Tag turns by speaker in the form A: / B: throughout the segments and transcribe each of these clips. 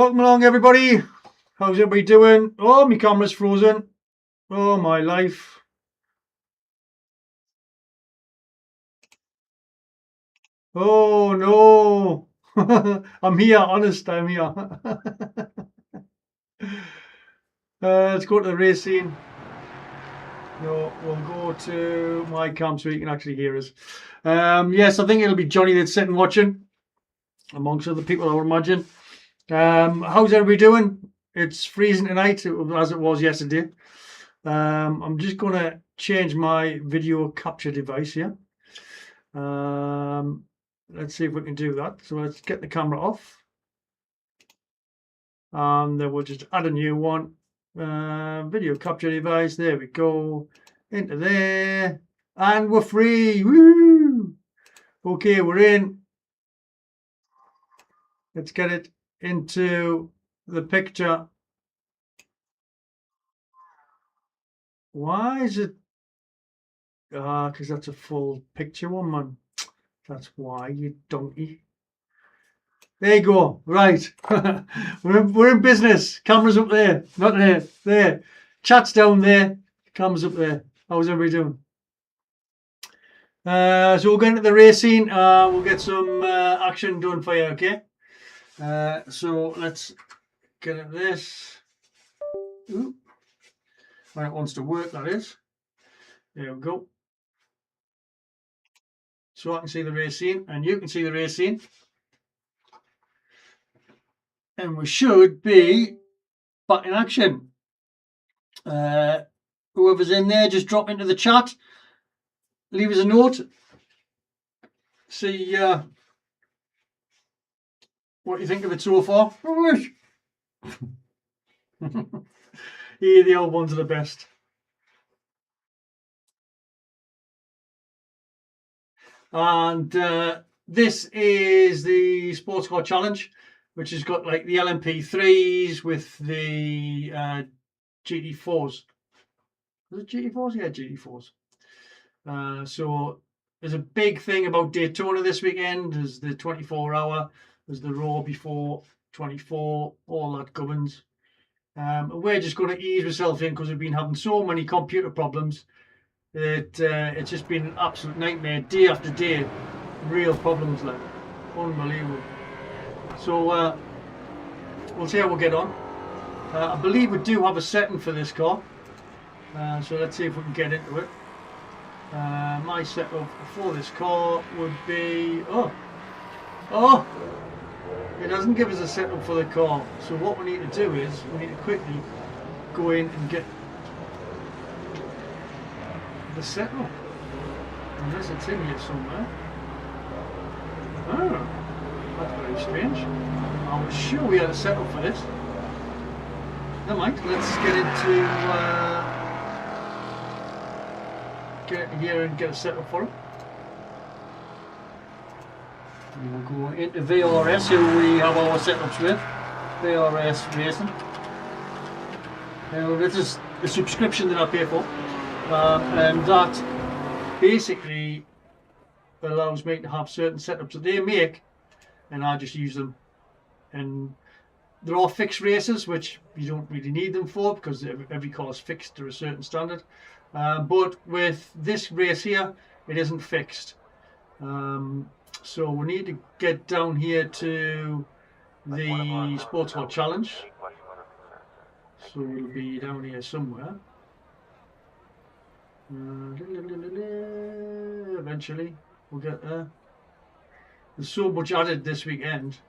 A: welcome along everybody. How's everybody doing? Oh, my camera's frozen. Oh, my life. Oh, no. I'm here, honest, I'm here. Let's go to the race scene. No, we'll go to my cam so you can actually hear us. Yes, I think it'll be Johnny that's sitting watching, amongst other people, I would imagine. How's everybody doing? It's freezing tonight, as it was yesterday. I'm just going to change my video capture device here. Let's see if we can do that. So let's get the camera off. And then we'll just add a new one. Video capture device. There we go. Into there. And we're free. Woo! Okay, we're in. Let's get it into the picture. Why is it? Because that's a full picture one, man. That's why, you donkey. There you go. Right. we're in business. Camera's up there. Not there. There. Chat's down there. Camera's up there. How's everybody doing? So we'll go into the race scene. We'll get some action done for you, okay? So let's get at this. Ooh. When it wants to work, that is. There we go. So I can see the race scene and you can see the race scene. And we should be back in action. Whoever's in there, just drop into the chat. Leave us a note. See what you think of it so far. Yeah, the old ones are the best. And this is the Sports Car Challenge, which has got like the LMP3s with the GT4s. Is it GT4s? Yeah, GT4s. So there's a big thing about Daytona this weekend. There's the 24-hour, there's the Raw before 24, all that governs. We're just going to ease ourselves in because we've been having so many computer problems that it's just been an absolute nightmare day after day. Real problems, like unbelievable. So we'll see how we'll get on. I believe we do have a setting for this car, so let's see if we can get into it. My setup for this car would be it doesn't give us a setup for the car. So what we need to do is we need to quickly go in and get the setup, unless it's in here somewhere. Oh, that's very strange. I was sure we had a setup for this. Never mind, let's get into here and get a setup for it. And we'll go into VRS, who we have our setups with. VRS Racing. Now this is the subscription that I pay for, and that basically allows me to have certain setups that they make, and I just use them. And there are fixed races which you don't really need them for because every car is fixed to a certain standard. But with this race here, it isn't fixed. So we need to get down here to the Sports Car Challenge. So it'll be down here somewhere. Eventually we'll get there. There's so much added this weekend.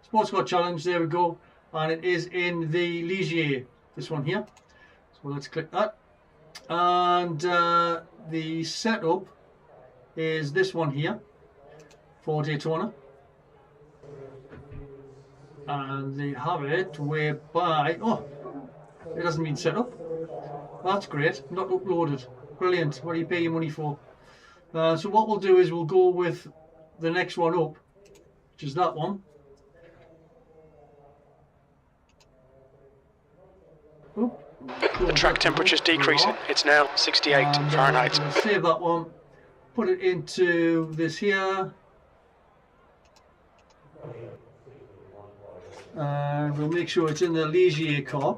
A: Sports Car Challenge, there we go. And it is in the Ligier, this one here. So let's click that. And the setup is this one here for Daytona. And they have it whereby, it hasn't been set up. That's great, not uploaded. Brilliant, what do you pay your money for? So what we'll do is we'll go with the next one up, which is that one.
B: The track temperature's decreasing. It's now 68 Fahrenheit.
A: Save that one, put it into this here. And we'll make sure it's in the Ligier car.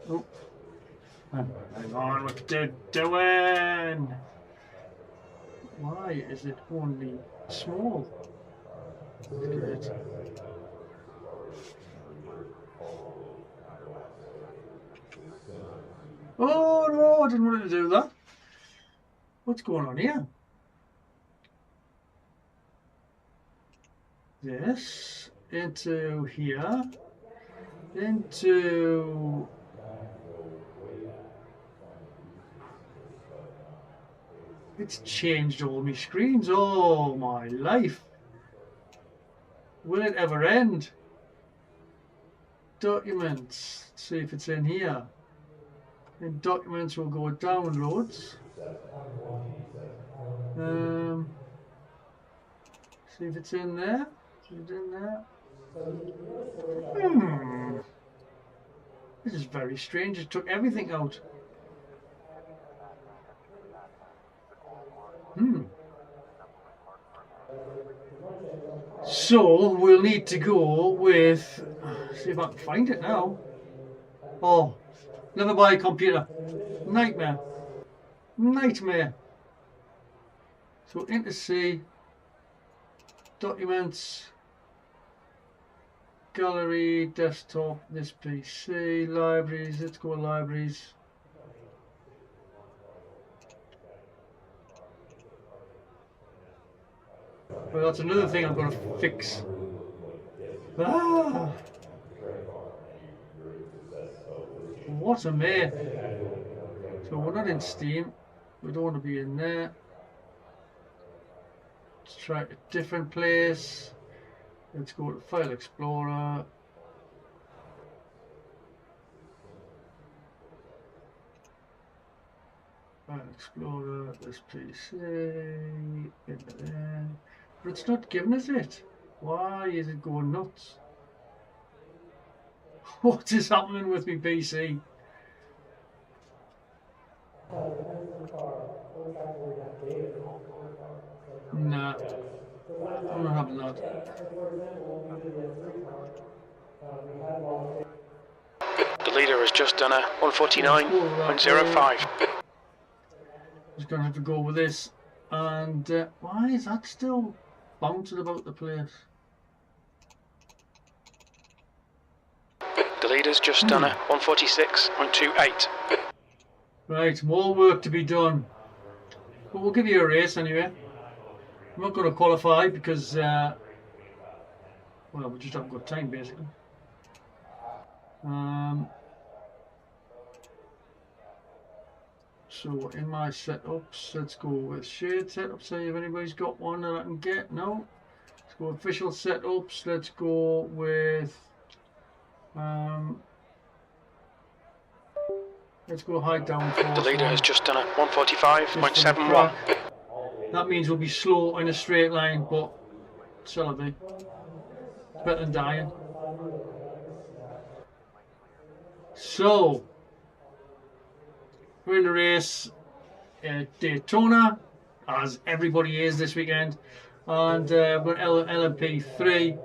A: Oh, hang on, what they're doing? Why is it only small? Good. Oh no, I didn't want it to do that. What's going on here? This into here, into it's changed all my screens. Oh my life. Will it ever end? Documents. Let's see if it's in here. In documents we'll go downloads. See if it's in there. Is it in there? This is very strange. It took everything out. So we'll need to go with. See if I can find it now. Oh, never buy a computer. Nightmare. Nightmare. So into C. Documents. Gallery, desktop, this PC, libraries. Let's go libraries. Well, that's another thing I'm going to fix. Ah! What a mess. So we're not in Steam. We don't want to be in there. Let's try a different place. Let's go to File Explorer. File Explorer, this PC, into there. But it's not giving us it. Why is it going nuts? What is happening with my PC? Nah, I'm not having that.
B: The leader has just done a 149.05.
A: Just gonna have to go with this. And why is that still bouncing about the place?
B: The leader's just done a 146.28.
A: Right, more work to be done. But we'll give you a race anyway. I'm not going to qualify because, well, we just haven't got time basically. So in my setups, let's go with shared setups. See if anybody's got one that I can get. No. Let's go official setups. Let's go with let's go high downforce.
B: The leader has just done a 145.71.
A: That means we'll be slow in a straight line, but shall it be? It's better than dying. So we're in the race at Daytona, as everybody is this weekend, and we're LMP3.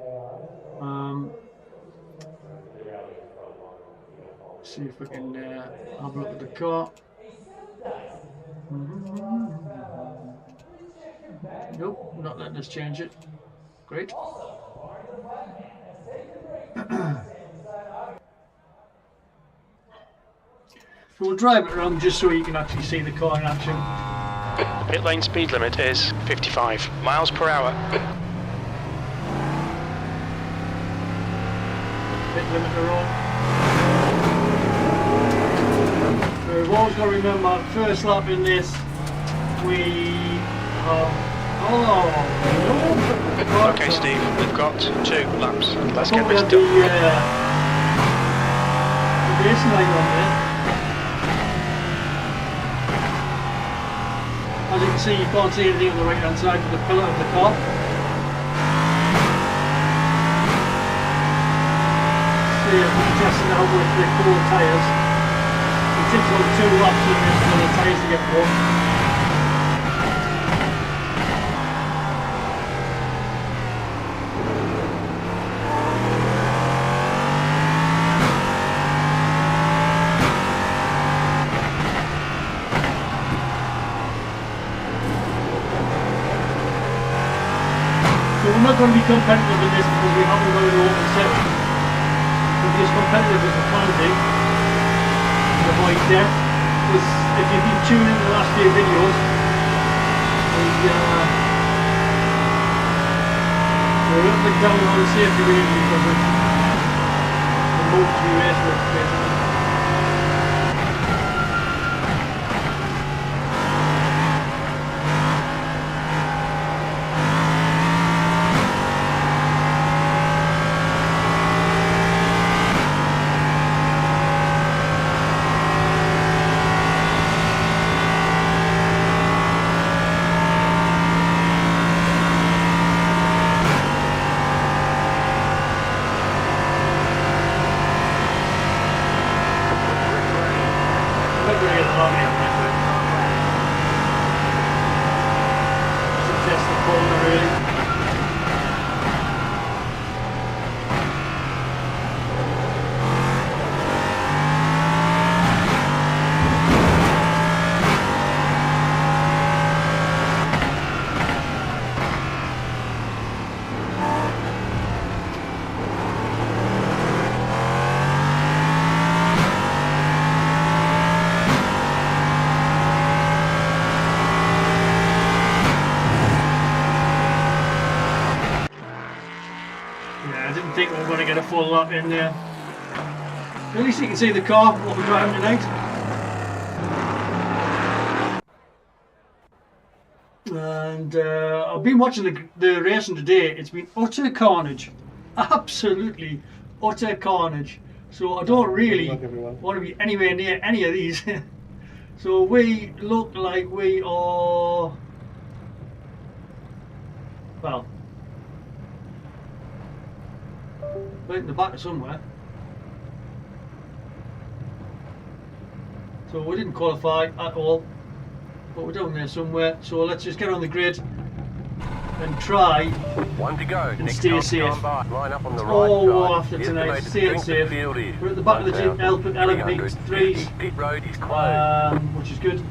A: See if we can have a look at the car. Nope, not letting us change it. Great. So we'll drive it around just so you can actually see the car in action.
B: Pit lane speed limit is 55 miles per hour.
A: Pit limiter on. We've always got to remember, first lap in this, we have... Oh, no!
B: Okay, Steve, we've got 2 laps. Let's get
A: we
B: this
A: have
B: done.
A: the racing line on there. As you can see, you can't see anything on the right hand side for the pillar of the car. See, I'm testing out with the cool tyres. It takes about 2 laps in this for the tyres to get warm. we're not going to be competitive in this because we haven't got an open section. We'll be as competitive as we can be to avoid death. Because if you've been tuning in the last few videos, we're a little bit down on the safety rating because of the modes we race with, basically. Think we're going to get a full lap in there. At least you can see the car, what we're driving tonight. And I've been watching the racing today. It's been utter carnage. Absolutely utter carnage. So I don't really want to be anywhere near any of these. So we look like we are, well, right in the back somewhere. So we didn't qualify at all, but we're down there somewhere. So let's just get on the grid and try
C: one to go.
A: And
C: Next
A: stay safe.
C: Line up on the
A: All
C: right
A: we're after tonight, stay safe. We're at the back of the LP3s,
C: pit road is closed.
A: which is good.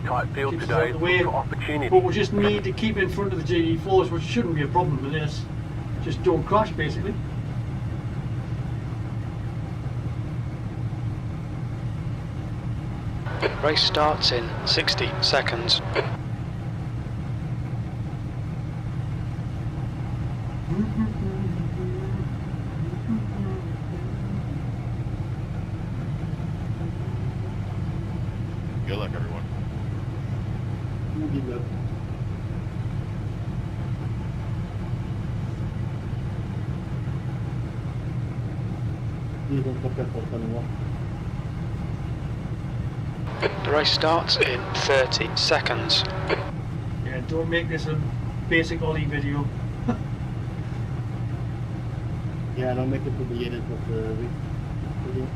C: Tight field
A: Keeps us
C: today.
A: out the way.
C: Opportunity.
A: But we just need to keep in front of the GD4s, which shouldn't be a problem with this. Just don't crash, basically.
B: Race starts in 60 seconds.
D: Good luck, everyone.
B: The race starts in 30 seconds.
A: Yeah, don't make this a basic Ollie video.
E: Yeah, don't make it to the end of the video.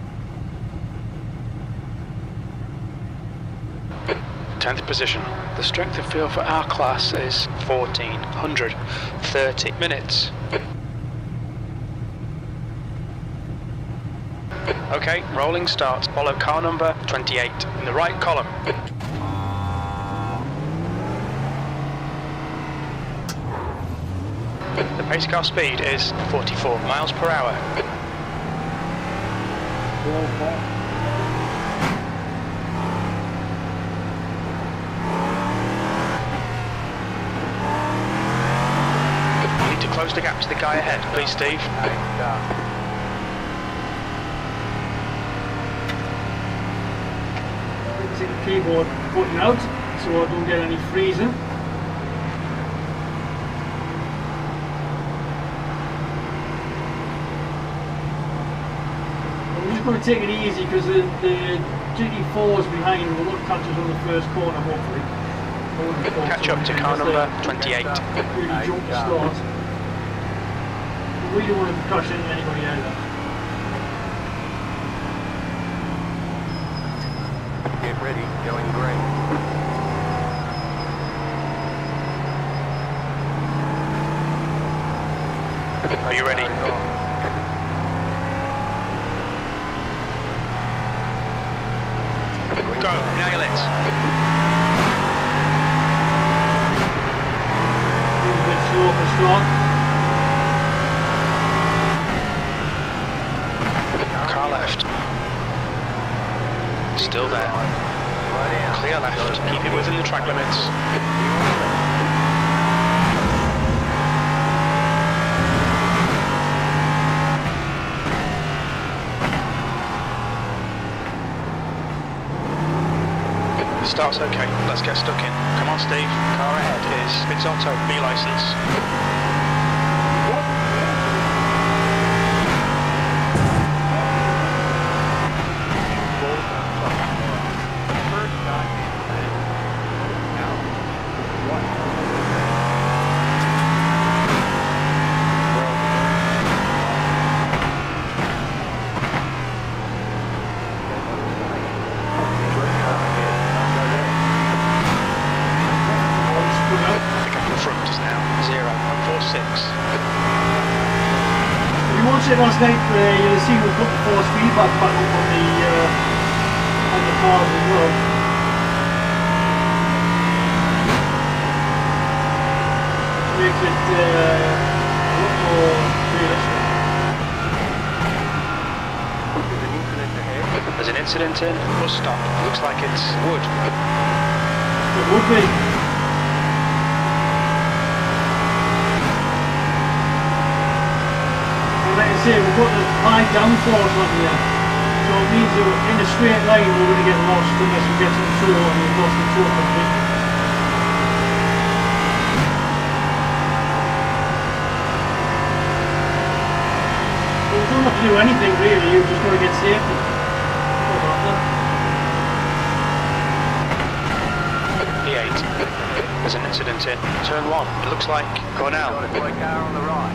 B: 10th position. The strength of field for our class is 1430 minutes. Okay, rolling start. Follow car number 28 in the right column. The pace car speed is 44 miles per hour. You need to close the gap to the guy ahead, please, Steve.
A: Take the keyboard button out so I don't get any freezing. I'm just going to take it easy because the GT4s behind will not catch us on the first corner, hopefully.
B: Catch up to car number 28.
A: Really jump the start. We don't want to crash into anybody either.
C: Get ready, going green.
B: Are you ready? Go, nail it.
A: A bit slow for start.
B: track limits. The start's okay, let's get stuck in. Come on Steve, car ahead is Pizzotto, B licence.
A: Last night you'll see we've got the force feedback back up on the cars as well. Makes it a lot more realistic.
B: There's an incident in, bus stop, looks like it's wood.
A: It would be. Like I say, we've got the high downforce on here, so it means that in a straight line we're going to get lost unless we get some tow and we've lost the tow completely. But we don't have to do anything really, you've just got to get safety.
B: P8, there's an incident in turn 1, it looks like going out.
C: Car on the right.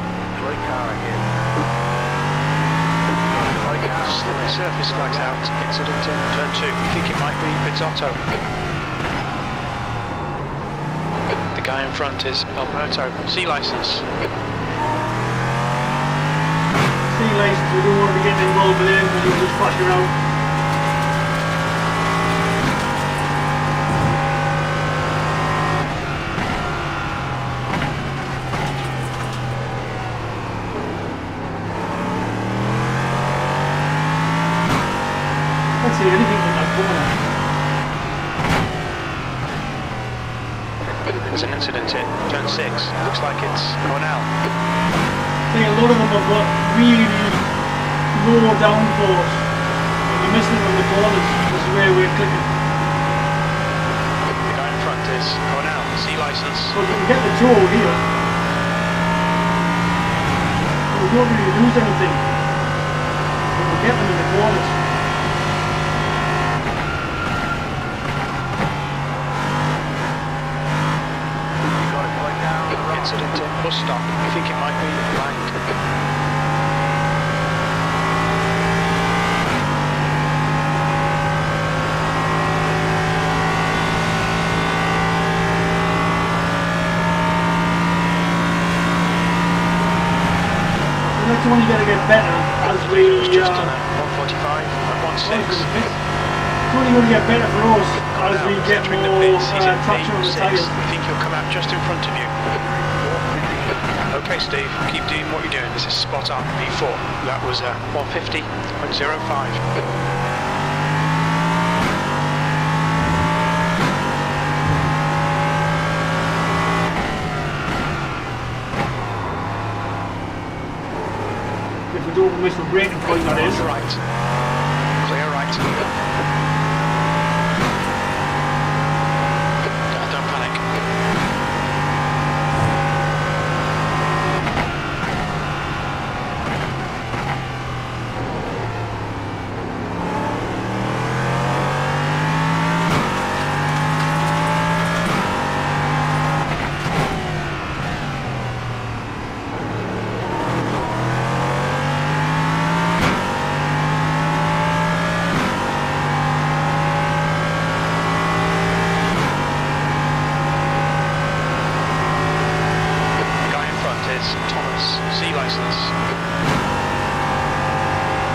C: Car ahead.
B: Slippery surface flags out, incident in turn 2, we think it might be Pizzotto. The guy in front is Alberto, C licence.
A: C licence, we don't want to be getting involved with him because he'll just flash around. See anything in that corner.
B: There's an incident in turn 6, looks like it's going out.
A: I think a lot of them have got really low downforce and we're missing it on the corners. This is where we're clicking.
B: The guy in front is going out, C licence.
A: But we can get the tow here. We don't really lose anything. But we'll get them in the corners.
B: Incident in bus stop, we think it might be blind.
A: And that's only going to get better as we
B: It's just on a 145 and 16.
A: It's only going to get better for us as we get more traction on the tyres.
B: We think he'll come out just in front of you. Okay Steve, keep doing what you're doing, this is spot on, B4. That was 150.05.
A: If we don't miss the braking point, that is.
B: Right. Clear right. Don't panic.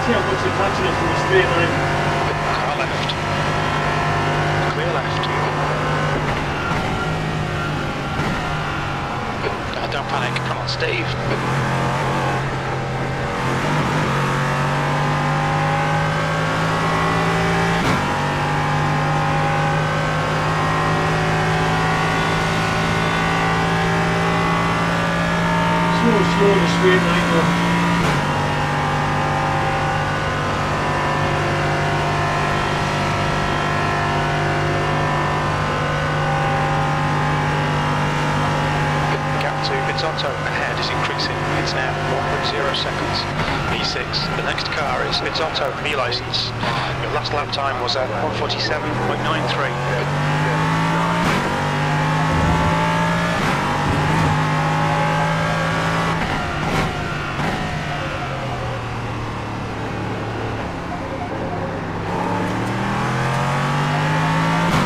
A: See how much they're catching us from the straight line.
B: Car left. Clear left. Don't panic. Come on, Steve.
A: go in a straight line though.
B: Gap to Bizzotto ahead is increasing. It's now 1.0 seconds. P6. The next car is Bizzotto, B license. Your last lap time was at 1:47.93.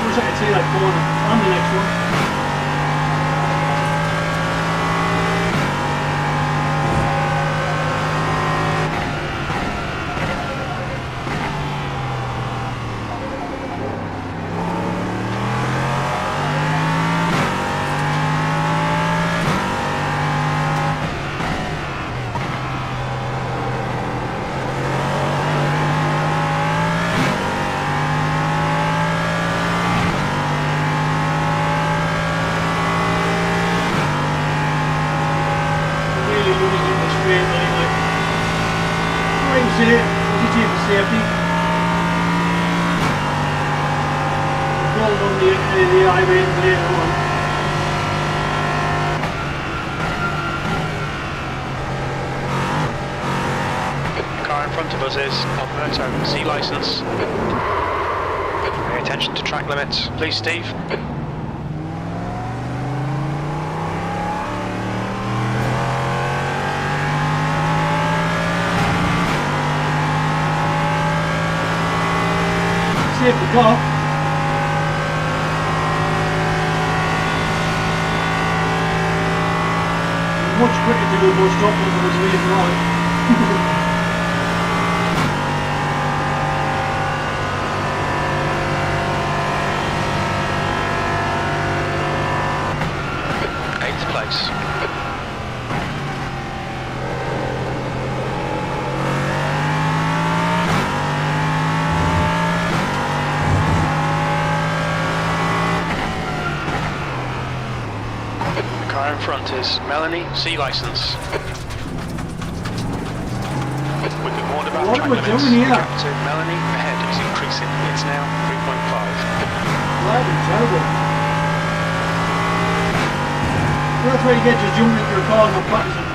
A: I can see that corner and the next one. Safety. Rolled on the highway later on.
B: The car in front of us is Alberto, C license. Pay attention to track limits, please, Steve.
A: Save the car. Much quicker to go bus stop than I was leaving on.
B: 8th place. The car in front is Melanie, C license. We've been warned about
A: What
B: track
A: we're
B: limits.
A: doing here?
B: Gap to Melanie ahead is increasing. It's now 3.5.
A: Bloody terrible. That's where you get just jumping into your car and not practicing.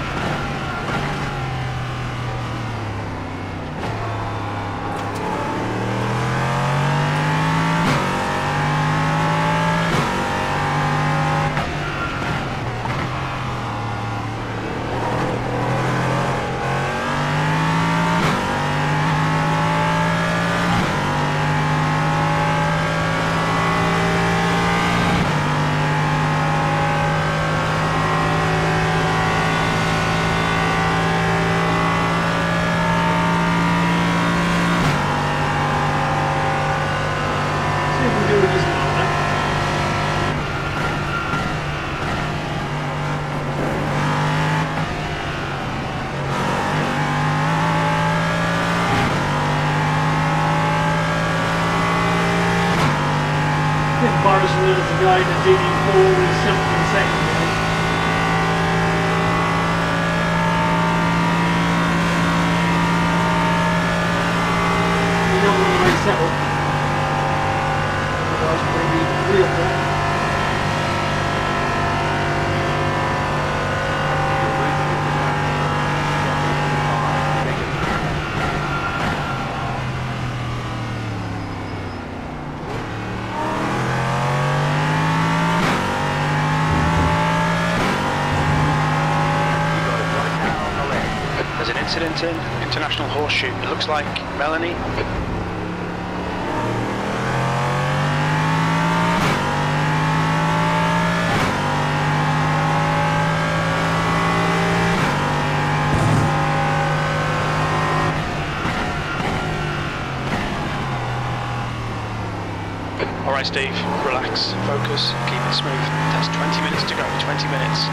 A: Embarrassing as the guy in the GT4 with 17 seconds. You don't want to race settle. Otherwise we're going to be real there.
B: There's an incident in International Horseshoe. It looks like Melanie. All right, Steve, relax, focus, keep it smooth. That's 20 minutes to go, 20 minutes.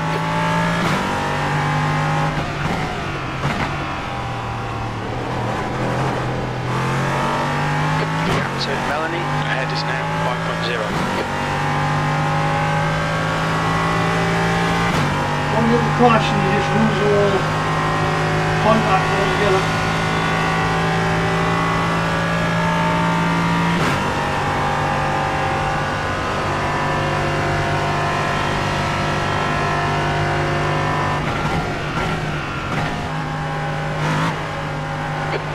B: So Melanie, ahead is now 5.0.
A: 1 little crash and you just lose all contact altogether.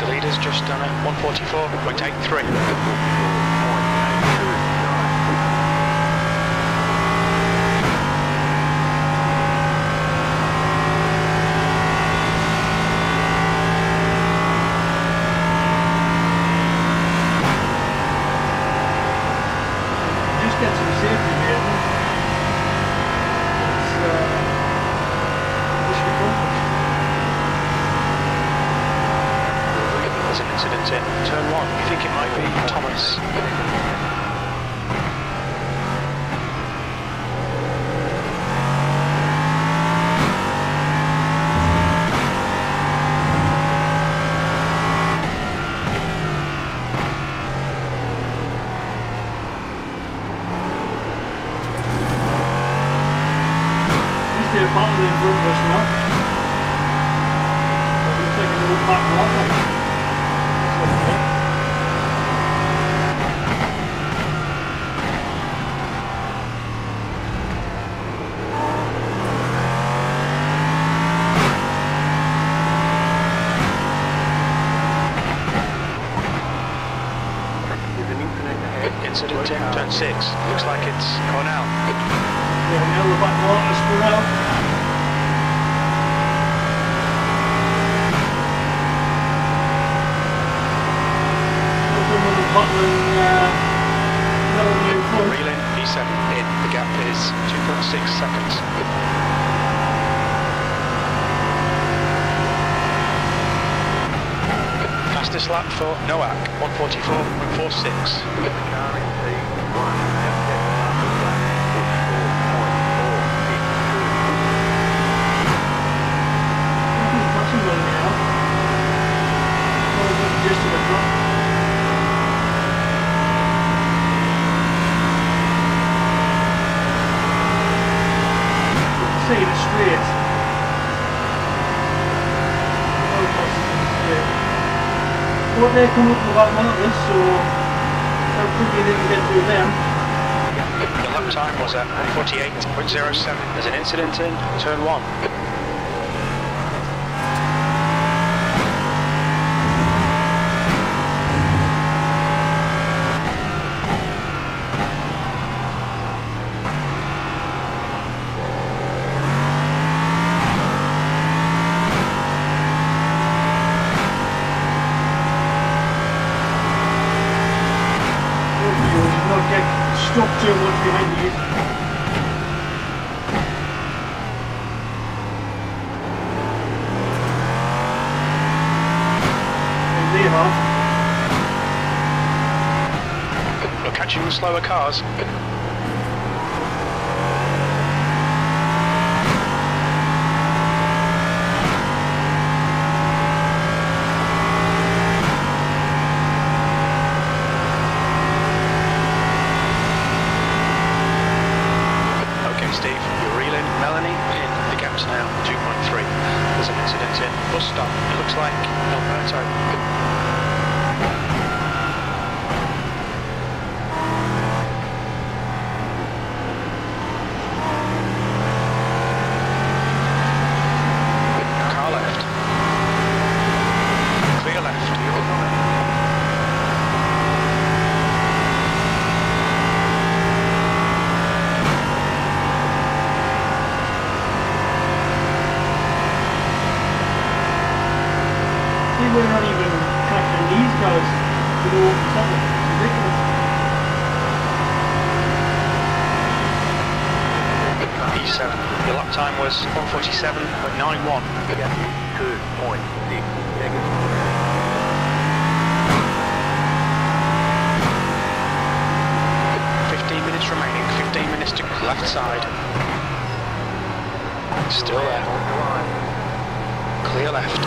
B: The leader's just done it. 144.83.
A: Just get some safety here. This should be comfortable.
B: There's an incident in turn 1. You think it might be Thomas?
A: They're battling in front of us now. We're taking a little back right now. That's okay.
C: There's an incident ahead.
B: Incident in turn 6. Looks like it's going out.
A: Yeah, now the back right, let's go out. Battling Melanie in front.
B: Reeling P7 in. The gap is 2.6 seconds. Fastest lap for Noack, 144.46.
C: Car in P1 has set after lap 44.462.
A: Passing Melanie out. Just to the front. See the straight. What they're coming up about markers, so how quickly they can get through them.
B: The lap time was at 148.07. There's an incident in turn 1.
A: Not get stuck too much behind you. And they are.
B: We're catching the slower cars. 2.3. There's an incident in bus stop. It looks like Alberto. Car left. Clear left.
A: 'We're not even tracking these guys to go over the top of it. It's ridiculous.
B: E7. Your lap time was 147.91.
C: 2.6 seconds.
B: 15 minutes remaining. 15 minutes to left side. Still there. Clear left.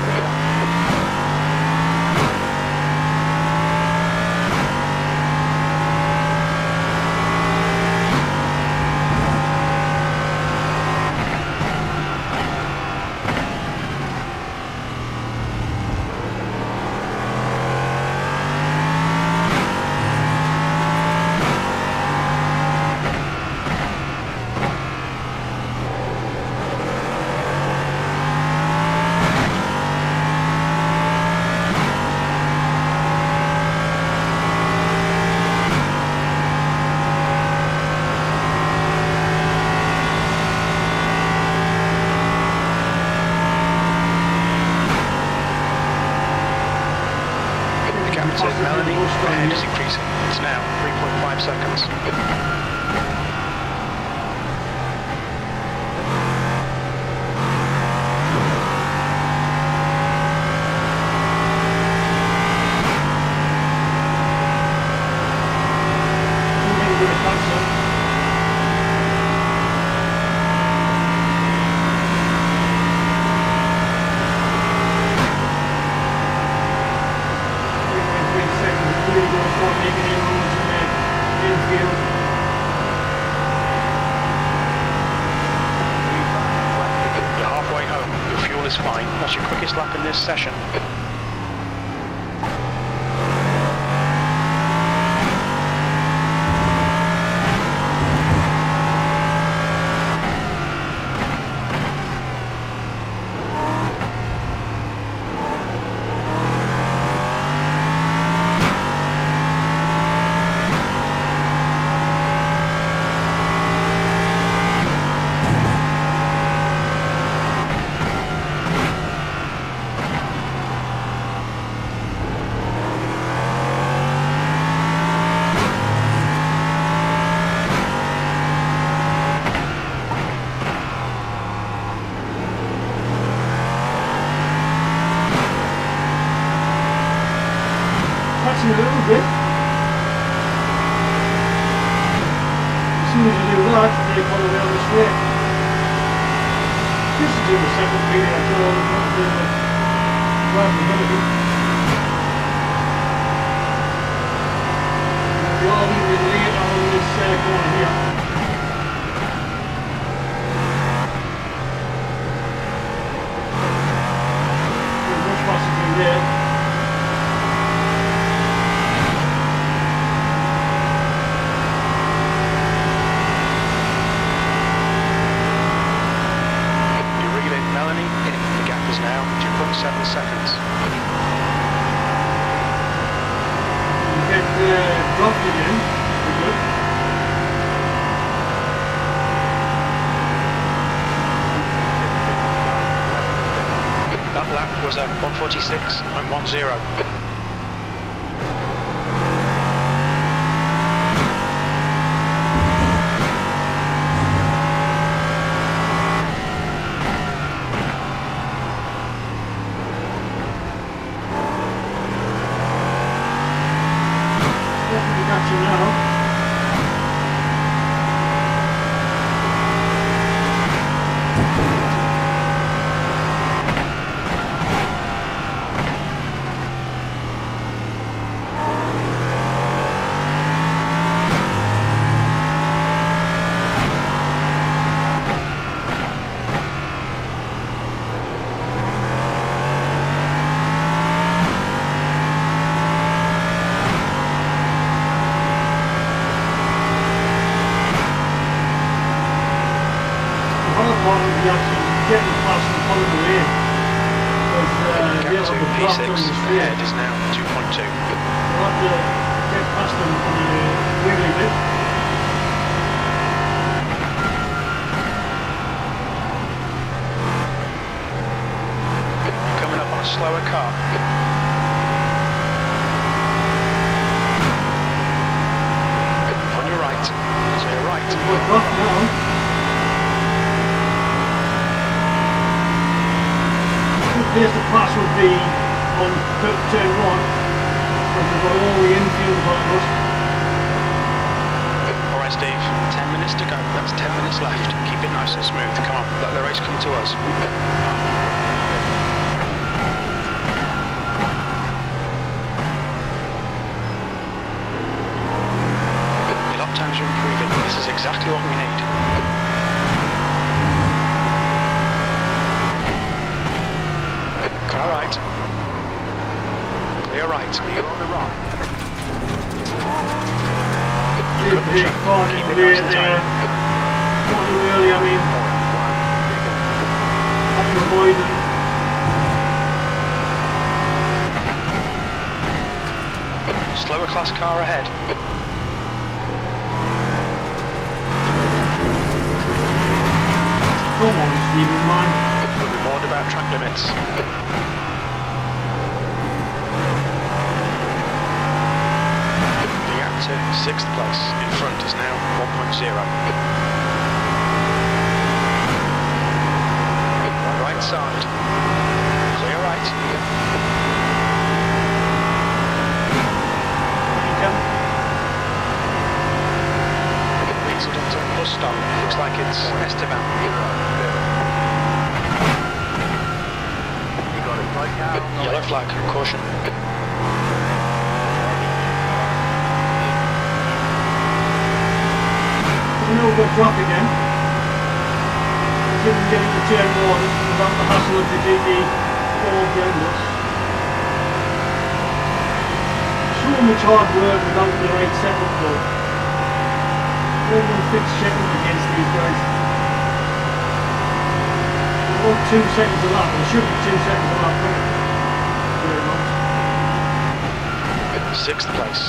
B: ahead is increasing. It's now 3.5 seconds.
A: Moving with the console. Really going to start making inroads in the infield.
B: You're halfway home. Your fuel is fine. That's your quickest lap in this session.
A: Touching a little bit. As soon as you do that, they follow down the straight. This is doing the second feeling at all, not doing the drivability. We are a little bit late on this corner here. There's much faster through there.
B: The gap is now 2.7 seconds.
A: You get dropped again. Pretty good.
B: That lap was at 1:46.10.
A: Got you now. Getting past the following the lane.
B: Gap
A: They'll
B: to
A: have the drop
B: P6
A: on the straight.
B: ahead is now 2.2.
A: We'll have to get past them on the wiggly bit.
B: Coming up on a slower car. On your right. To your right.
A: We're drop now. Here's the pass would be on turn 1, because we've got all the infield behind us.
B: Alright Steve, 10 minutes to go. That's 10 minutes left. Keep it nice and smooth. Come on, let the race come to us. Your lap times are improving. This is exactly what we need. All right. Clear right. Clear on the right.
A: Big corner
B: Keep it
A: clear
B: nice and
A: there.
B: tight.
A: Not too early, I mean. Have to avoid them.
B: Slower class car ahead.
A: Come on, Stephen, man.
B: We'll be warned about track limits. into 6th place. In front is now 1.0. Right side. Clear right. Incident at bus stop. Looks like it's Esteban.
C: You got a slow car on the
B: Yellow
C: left.
B: flag. Caution.
A: Over drop again. Didn't get into turn 1 without the hassle of the GT4 behind us. So much hard work without the right setup though. Everyone fixed setup against these guys. About 2 seconds a lap, or should be 2 seconds a lap, right?
B: 6th place.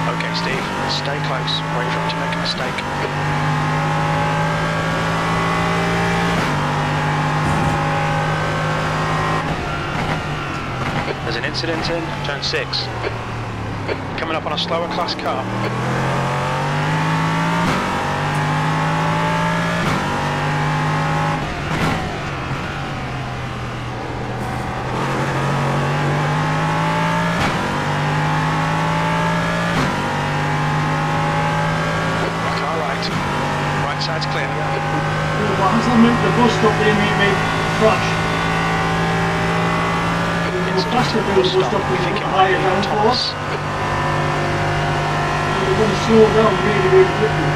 B: Okay, Steve, stay close. Wait for him to make a mistake. There's an incident in turn 6. Coming up on a slower class car. Car right. Right side's clear.
A: Well, as I meant the bus stop, they made me crash. We're past the bus stop with a higher downforce. We're going to slow down really, really quickly.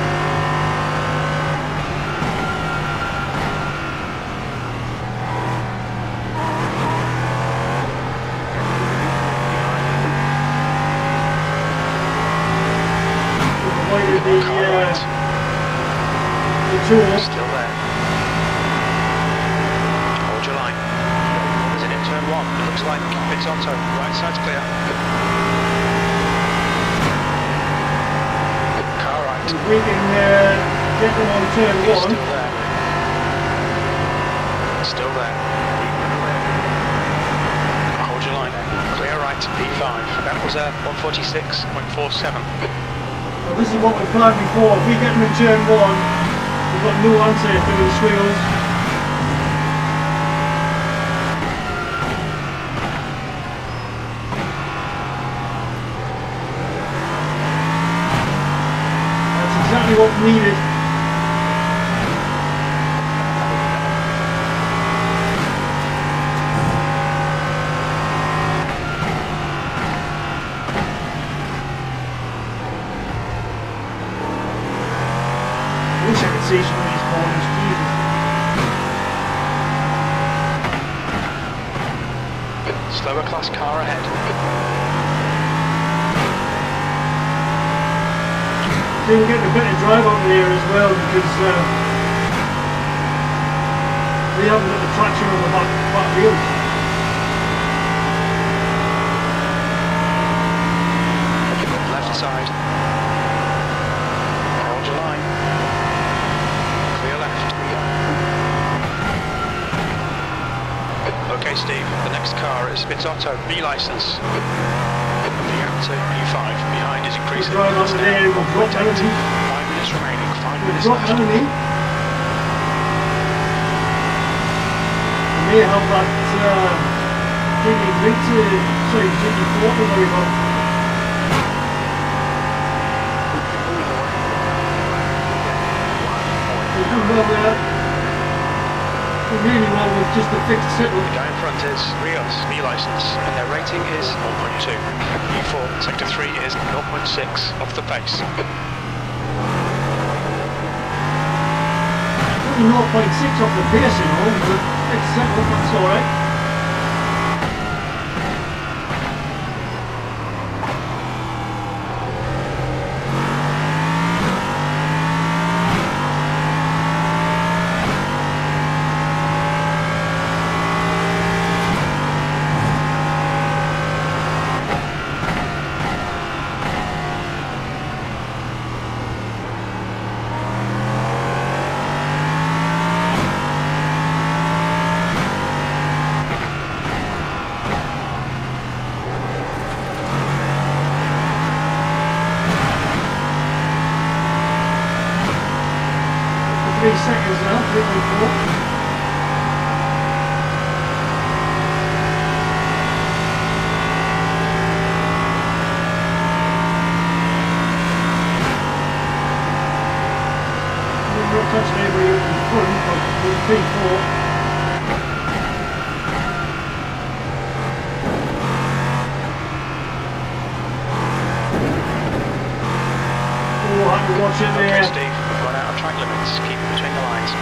A: We've avoided the tour.
B: Still there. Hold your line. There's an in turn 1. It looks like it's Otto. Right side's clear. Car right.
A: If we can get them on turn
B: He's
A: 1,
B: still there. Still there. Hold your line. Clear right. P5. That was a 146.47.
A: well, this is what we planned before. If we get them in turn 1, we've got no answer to the swivels. That's exactly what we needed. I wish I could see some of these corners, Jesus.
B: Slower class car ahead.
A: See, we're getting a better drive out there as well because they haven't got the traction on the back wheels.
B: Left side. Hold your line. Clear left. Okay, Steve. The next car is Otto. B license. Moving out to P5. Behind is increasing.
A: We'll drive
B: It's
A: over
B: now
A: there, we'll drop
B: 1.8.
A: underneath.
B: 5 minutes remaining. 5
A: We've
B: minutes
A: dropped
B: left.
A: underneath. We may have that GT4 to worry about. We've done well there. We're really well with just the fixed setup.
B: The guy in front is Rios, B license, and their rating is 1.2. P4, sector 3 is 0.6 off the pace.
A: Only 0.6 off the pace, you know, but fixed setup, that's alright. 3 seconds now, 3.4. Not touch anybody in front, but with P4. Oh, I can watch it
B: Okay,
A: there.
B: Steve, we've run out of track limits. Keep it between the lines.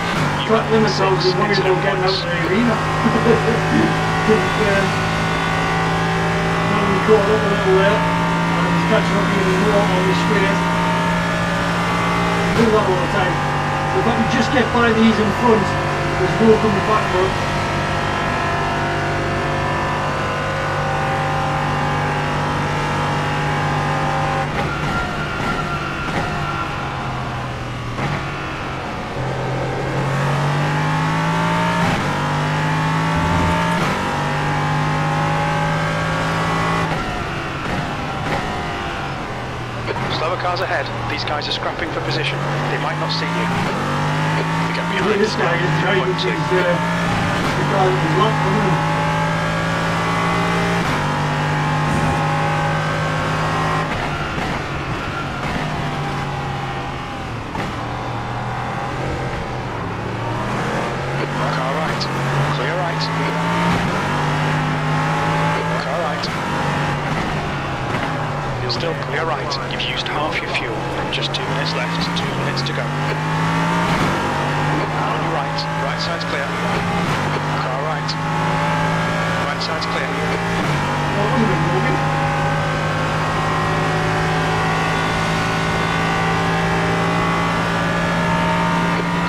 A: Track limits, I was worried about getting out of the arena. Now we caught up a little there, and he's catching up even more on the straight. Do that all the time. If I can just get by these in front, there's no coming back for it.
B: Slower cars ahead. These guys are scrapping for position. They might not see you. The gap behind
A: This guy is driving his, the guy that was locked on him.
B: Car right. Clear right. Car right. You're still clear right. You've used half your fuel. Just 2 minutes left. 2 minutes to go. On your right. Right side's clear. Car right. Right side's clear.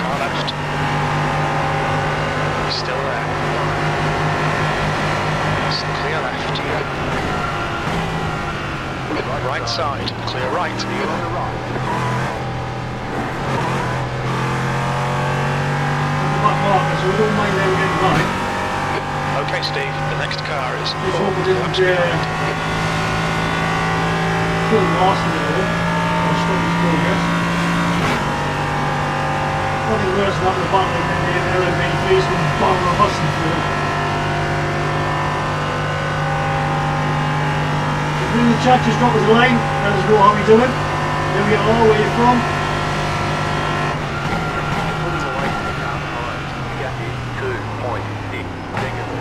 B: Car left. Still there. Still clear left. Right side, clear right.
C: You're on the right.
A: Back marker, so we don't mind them getting by.
B: Okay, Steve, the next car is
A: Let's hope we didn't
B: laps behind.
A: kill him last in the road, or stop his progress. Nothing worse than having a battle in the LMP3s when bombing a bus through. If you're in the chat, just drop us a line, let us know how we're doing, where we are, where you're from.
C: Pulling away from the car behind. The gap is 2.6 seconds.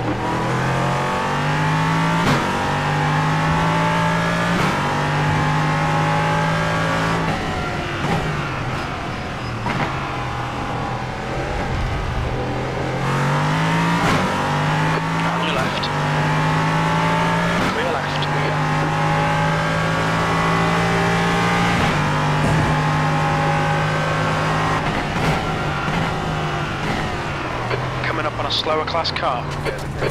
B: On your left. Clear left. Coming up on a slower class car.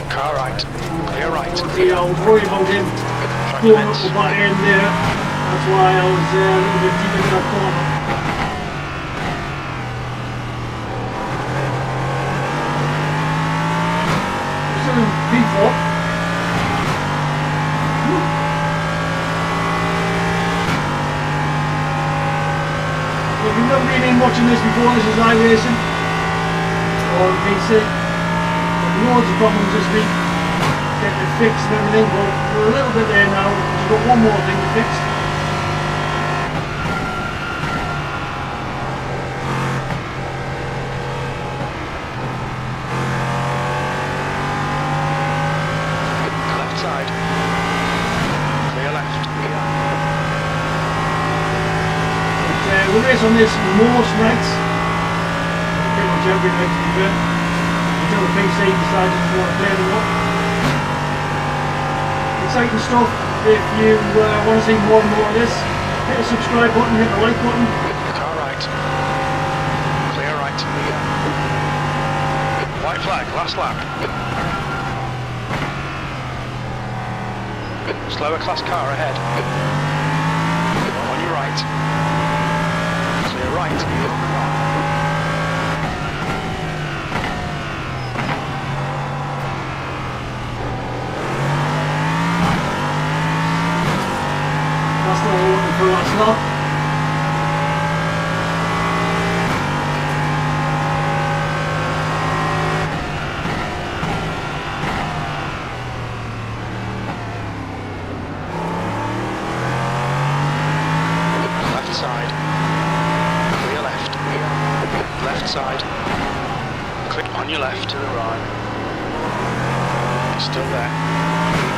B: Car right. Clear right.
A: See, I was worried about him
B: Track
A: blowing up
B: limits.
A: the back end there. That's why I was a little bit deep into that corner. Still in P4. If you've never been in watching this before, this is iRacing or PC. Loads of problems this week, getting it fixed and everything, but we're a little bit there now. We've got one more thing to fix.
B: Left side. Clear left.
A: But, we race on this most nights, pretty much every night to be fair, until the PC decides it doesn't want to play anymore. Exciting stuff. If you want to see more and more of this, hit the subscribe button, hit the like button.
B: Car right. Clear right. White flag, last lap. Slower class car ahead. On your right. Clear right.
A: That's what we're looking for last lap.
B: left side. Click on your left.
C: To the right.
B: It's still there.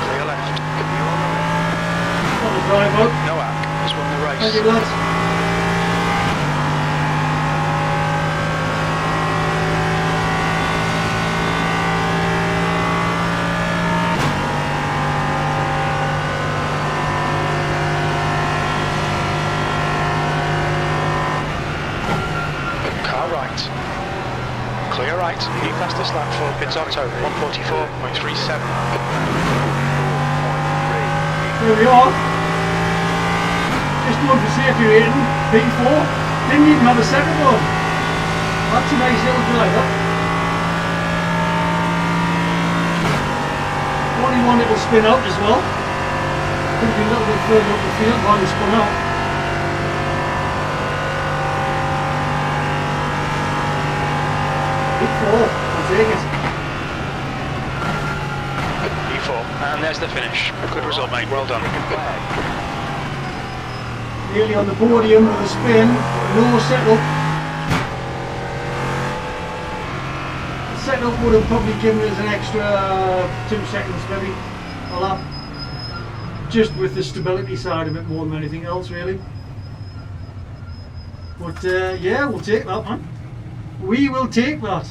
B: Clear left.
C: You on the left.
A: On the drive out.
B: Noak has won the
A: Thank you,
B: race.
A: lads.
B: Car right. Clear right. New fastest lap for Pizzotto, 144.37.
A: Here we are. Just going for safety rating, P4. Didn't even have a second one. That's a nice little drive, that. Only one little spin out as well. Could have been a little bit further up the field while he spun out. P4, I'll take it.
B: P4. And there's the finish. Good result, mate. Well done.
A: Nearly on the podium with a spin, no setup. The setup would have probably given us an extra 2 seconds maybe a lap. Just with the stability side of it more than anything else really. But yeah, we'll take that, man. We will take that.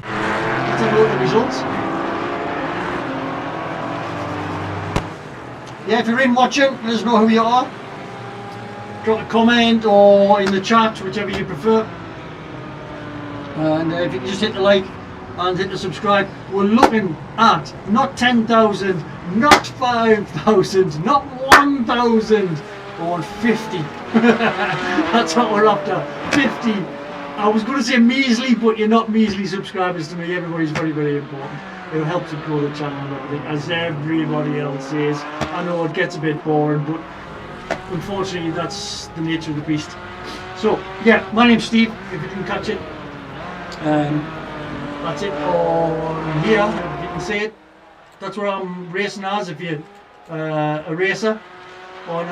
A: Let's have a look at the results. Yeah, if you're in watching, let us know who you are. Drop a comment or in the chat, whichever you prefer. And if you can just hit the like and hit the subscribe. We're looking at not 10,000, not 5,000, not 1,000, or 50. That's what we're after. 50. I was going to say measly, but you're not measly subscribers to me. Everybody's very, very important. It'll help to grow the channel and everything, as everybody else is. I know it gets a bit boring, but unfortunately that's the nature of the beast. So yeah, my name's Steve, if you didn't catch it. That's it on here, if you can see it. That's where I'm racing as, if you're a racer on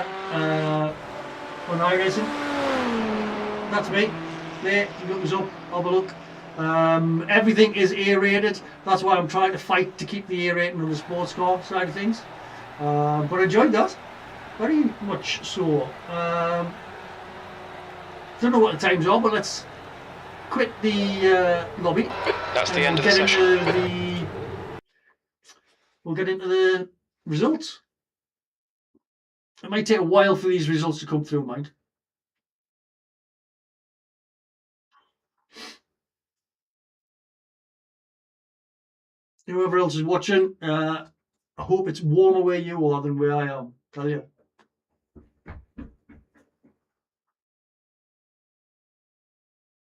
A: iRacing. That's me. There, you look us up, have a look. Everything is A-rated. That's why I'm trying to fight to keep the A rating on the sports car side of things. But I enjoyed that very much so. Don't know what the times are, but let's quit the lobby.
B: That's the
A: and
B: end of
A: we'll
B: the
A: get
B: session.
A: into we'll get into the results. It might take a while for these results to come through, mind. Whoever else is watching, I hope it's warmer where you are than where I am. Tell you.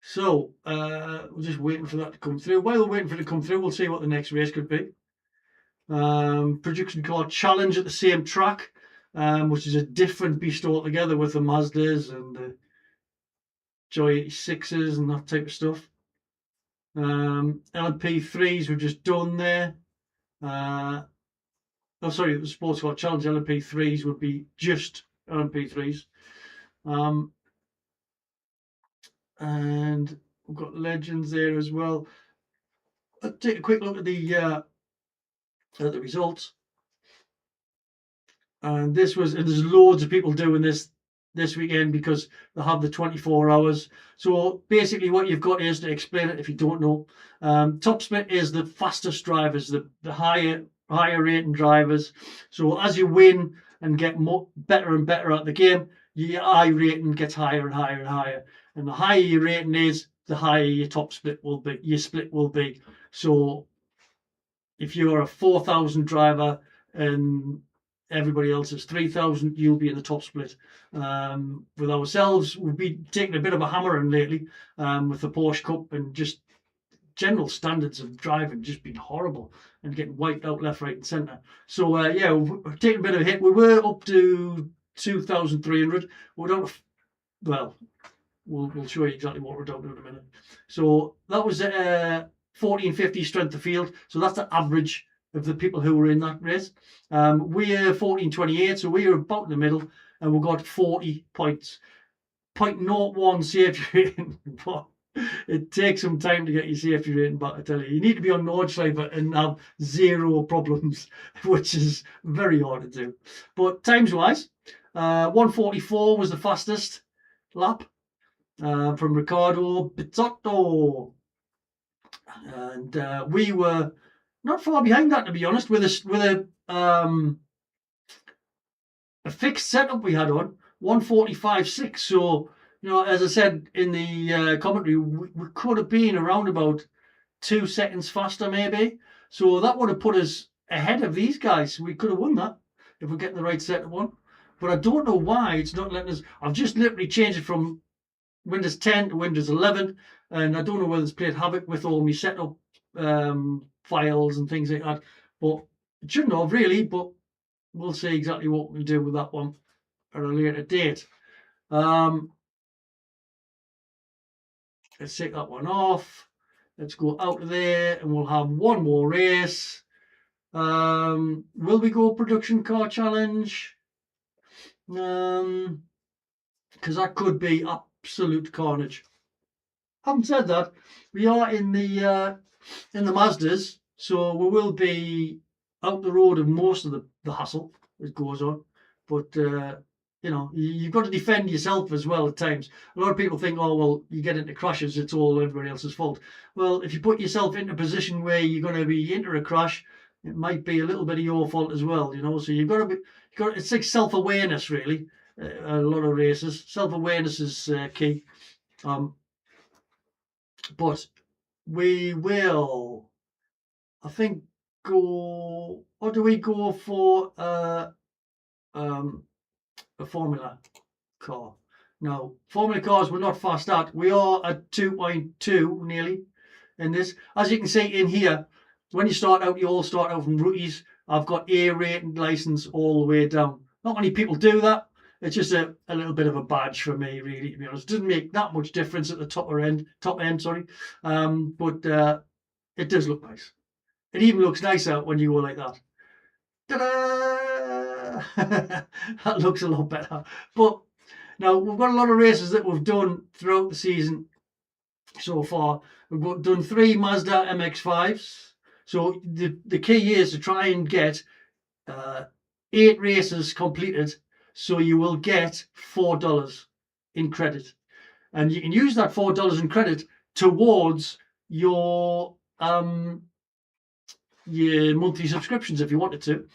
A: So we're just waiting for that to come through. While we're waiting for it to come through, we'll see what the next race could be. Production car challenge at the same track, which is a different beast altogether with the Mazdas and the Joy 86s and that type of stuff. LMP3s were just done there. Oh, sorry, the sports car challenge LMP3s would be just LMP3s. And we've got legends there as well. Let's take a quick look at the results. And this was, and there's loads of people doing this weekend because they have the 24 hours. So basically what you've got is, to explain it if you don't know, top split is the fastest drivers, the higher rating drivers. So as you win and get better and better at the game, your I rating gets higher and higher and higher. And the higher your rating is, the higher your top split will be, your split will be. So if you're a 4,000 driver and everybody else is 3,000, you'll be in the top split. With ourselves, we've been taking a bit of a hammering lately with the Porsche Cup, and just general standards of driving just been horrible and getting wiped out left, right and centre. So yeah, we've taken a bit of a hit. We were up to 2,300. We're down to, well, we'll show you exactly what we're down to in a minute. So that was 1450 strength of field. So that's the average of the people who were in that race. We're 1428, so we're about in the middle, and we've got 40 points. 0.01 safety rating, but it takes some time to get your safety rating back, I tell you. You need to be on Nordschleife and have 0 problems, which is very hard to do. But times-wise, 1:44 was the fastest lap from Riccardo Bizzotto. And we were not far behind that, to be honest, with a fixed setup we had on 1:45.6. So, you know, as I said in the commentary, we could have been around about 2 seconds faster, maybe. So that would have put us ahead of these guys. We could have won that if we get the right setup on. But I don't know why it's not letting us. I've just literally changed it from Windows 10 to Windows 11, and I don't know whether it's played havoc with all my setup files and things like that. But it shouldn't have really. But we'll see exactly what we do with that one at a later date. Let's take that one off. Let's go out of there, and we'll have one more race. Will we go production car challenge? Because that could be absolute carnage. Having said that, we are in the Mazdas, so we will be out the road of most of the hassle that goes on. But you know, you've got to defend yourself as well at times. A lot of people think, oh well, you get into crashes, it's all everybody else's fault. Well, if you put yourself into a position where you're going to be into a crash, it might be a little bit of your fault as well. You know, so you've got to be. It's like self-awareness, really. A lot of races, self-awareness is key. But we will, I think, go. Or do we go for a Formula car? No, Formula cars we're not fast at. We are at 2.2 nearly in this. As you can see in here, when you start out, you all start out from rookies. I've got A rated license all the way down. Not many people do that. It's just a little bit of a badge for me, really, to be honest. It doesn't make that much difference at the top end, sorry. But it does look nice. It even looks nicer when you go like that. Ta-da! That looks a lot better. But now we've got a lot of races that we've done throughout the season so far. We've done 3 Mazda MX-5s. So the key is to try and get 8 races completed. So you will get $4 in credit. And you can use that $4 in credit towards your monthly subscriptions if you wanted to,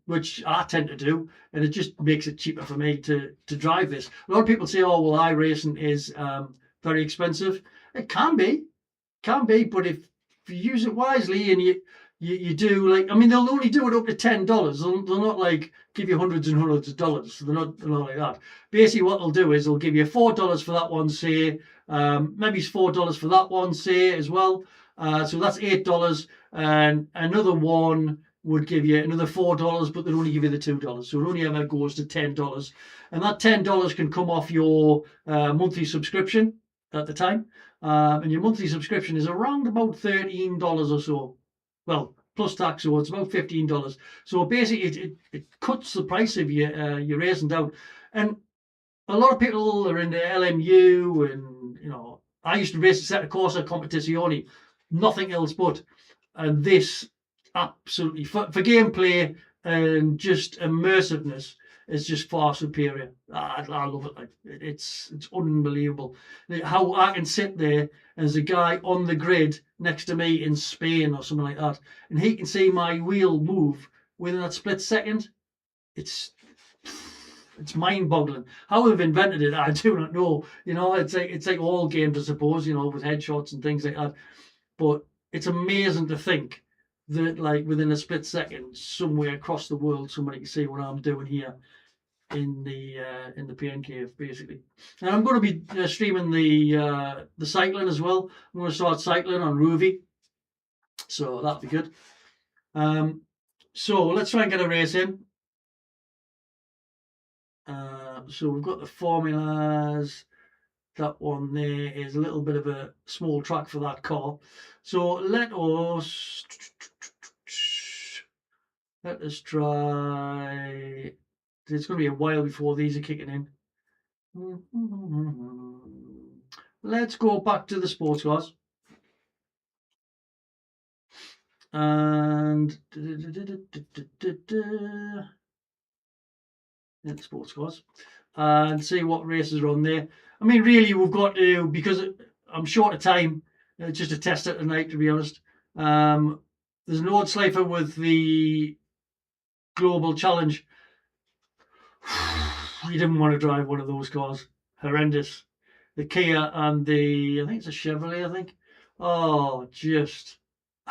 A: which I tend to do, and it just makes it cheaper for me to drive this. A lot of people say, oh well, iRacing is very expensive. It can be, but if you use it wisely and you do, like, I mean, they'll only do it up to $10. They'll not like give you hundreds and hundreds of dollars. They're not like that. Basically what they'll do is they'll give you $4 for that one, say, maybe it's $4 for that one, say, as well. So that's $8, and another one would give you another $4, but they'll only give you the $2. So it only ever goes to $10, and that $10 can come off your monthly subscription at the time, and your monthly subscription is around about $13 or so. Well, plus tax, so it's about $15. So basically, it cuts the price of your racing down, and a lot of people are into LMU, and you know, I used to race a set of Corsa Competizione, nothing else but, and this absolutely for gameplay and just immersiveness is just far superior. I love it. Like, it's unbelievable how I can sit there as a guy on the grid next to me in Spain or something like that, and he can see my wheel move within that split second. It's mind-boggling. How they've invented it, I do not know. You know, it's like all games, I suppose, you know, with headshots and things like that. But it's amazing to think that, like, within a split second, somewhere across the world, somebody can see what I'm doing here in the PN cave, basically. And I'm going to be streaming the cycling as well. I'm going to start cycling on Ruby, so that'll be good. So let's try and get a race in. So we've got the formulas. That one there is a little bit of a small track for that car. So let us try. It's going to be a while before these are kicking in. Let's go back to the sports cars. And sports cars, and see what races are on there. I mean, really, we've got to, because I'm short of time, just to test it tonight, to be honest. There's an odd slifer with the Global Challenge. You didn't want to drive one of those cars. Horrendous. The Kia and the, I think it's a Chevrolet, I think. Oh, just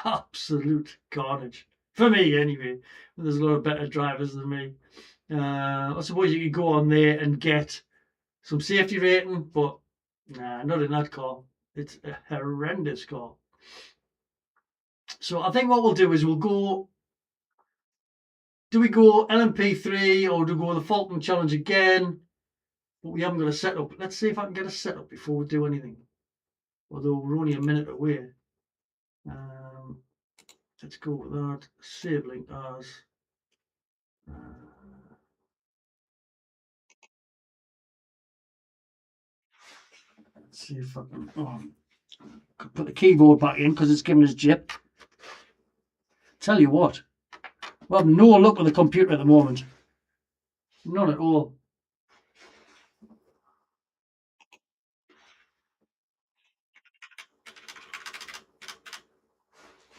A: absolute carnage. For me, anyway. There's a lot of better drivers than me. I suppose you could go on there and get some safety rating, but nah, not in that car. It's a horrendous car. So I think what we'll do is we'll go, do we go LMP3 or do we go the Falcon Challenge again? But we haven't got a setup. Let's see if I can get a setup before we do anything. Although we're only a minute away. Let's go with that. Save link as. Let's see if I can put the keyboard back in because it's giving us jip. Tell you what, we have no luck with the computer at the moment. None at all.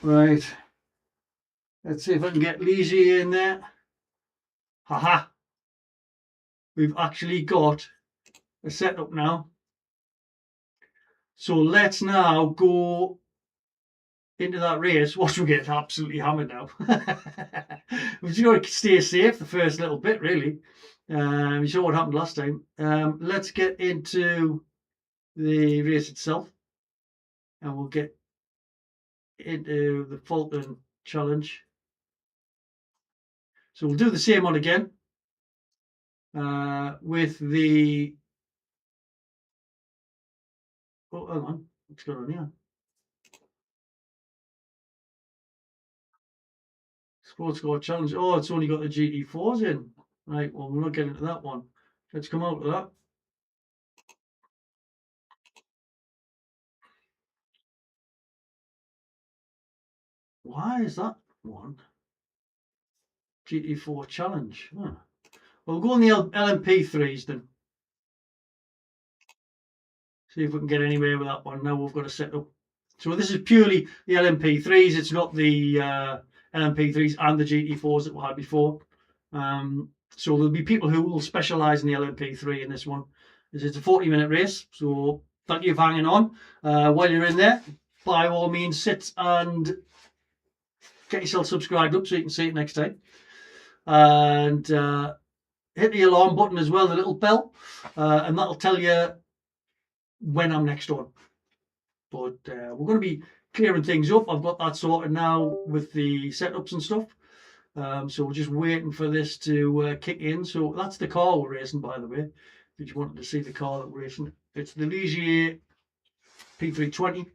A: Right. Let's see if I can get Ligier in there. Haha. We've actually got a setup now. So let's now go into that race. Watch, we get absolutely hammered now. We've just got to stay safe the first little bit, really. You saw what happened last time. Let's get into the race itself, and we'll get into the Falcon Challenge. So we'll do the same one again with the. Oh, hang on, what's going on here? Sports Car Challenge. Oh, it's only got the GT4s in. Right, well, we're not getting to that one. Let's come out of that. Why is that one? GT4 Challenge. Huh. Well, we'll go on the LMP3s then. See if we can get anywhere with that one. Now we've got to set up. So this is purely the LMP3s. It's not the LMP3s and the GT4s that we had before. So there'll be people who will specialise in the LMP3 in this one. It's a 40-minute race. So thank you for hanging on. While you're in there, by all means, sit and get yourself subscribed up so you can see it next time. And hit the alarm button as well, the little bell, and that'll tell you when I'm next on. But we're going to be clearing things up. I've got that sorted now with the setups and stuff. So we're just waiting for this to kick in. So that's the car we're racing, by the way. If you wanted to see the car that we're racing, it's the Ligier P320.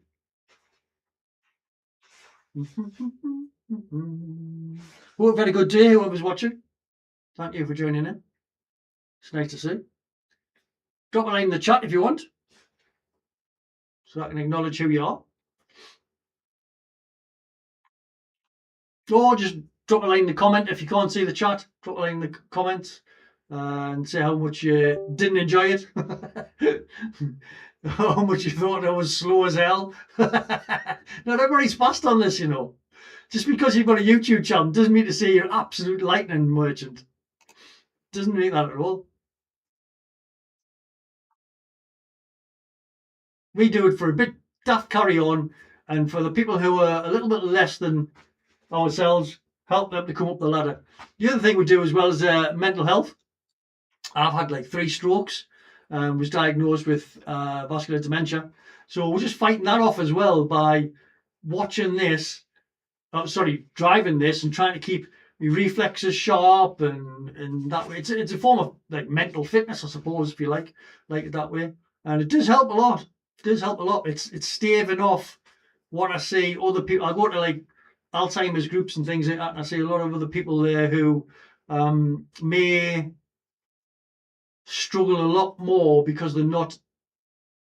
A: Well, very good day, whoever's watching. Thank you for joining in. It's nice to see. Drop a line in the chat if you want, so I can acknowledge who you are. Or just drop a line in the comment if you can't see the chat. Drop a line in the comments and say how much you didn't enjoy it. How much you thought I was slow as hell. Not everybody's fast on this, you know. Just because you've got a YouTube channel doesn't mean to say you're absolute lightning merchant. Doesn't mean that at all. We do it for a bit daft carry on, and for the people who are a little bit less than ourselves, help them to come up the ladder. The other thing we do as well is mental health. I've had like 3 strokes, was diagnosed with vascular dementia. So we're just fighting that off as well by watching this, driving this and trying to keep my reflexes sharp and that way. It's a form of like mental fitness, I suppose, if you like it that way. And it does help a lot. It does help a lot. It's staving off what I see other people. I go to like Alzheimer's groups and things like that, and I see a lot of other people there who may struggle a lot more because they're not.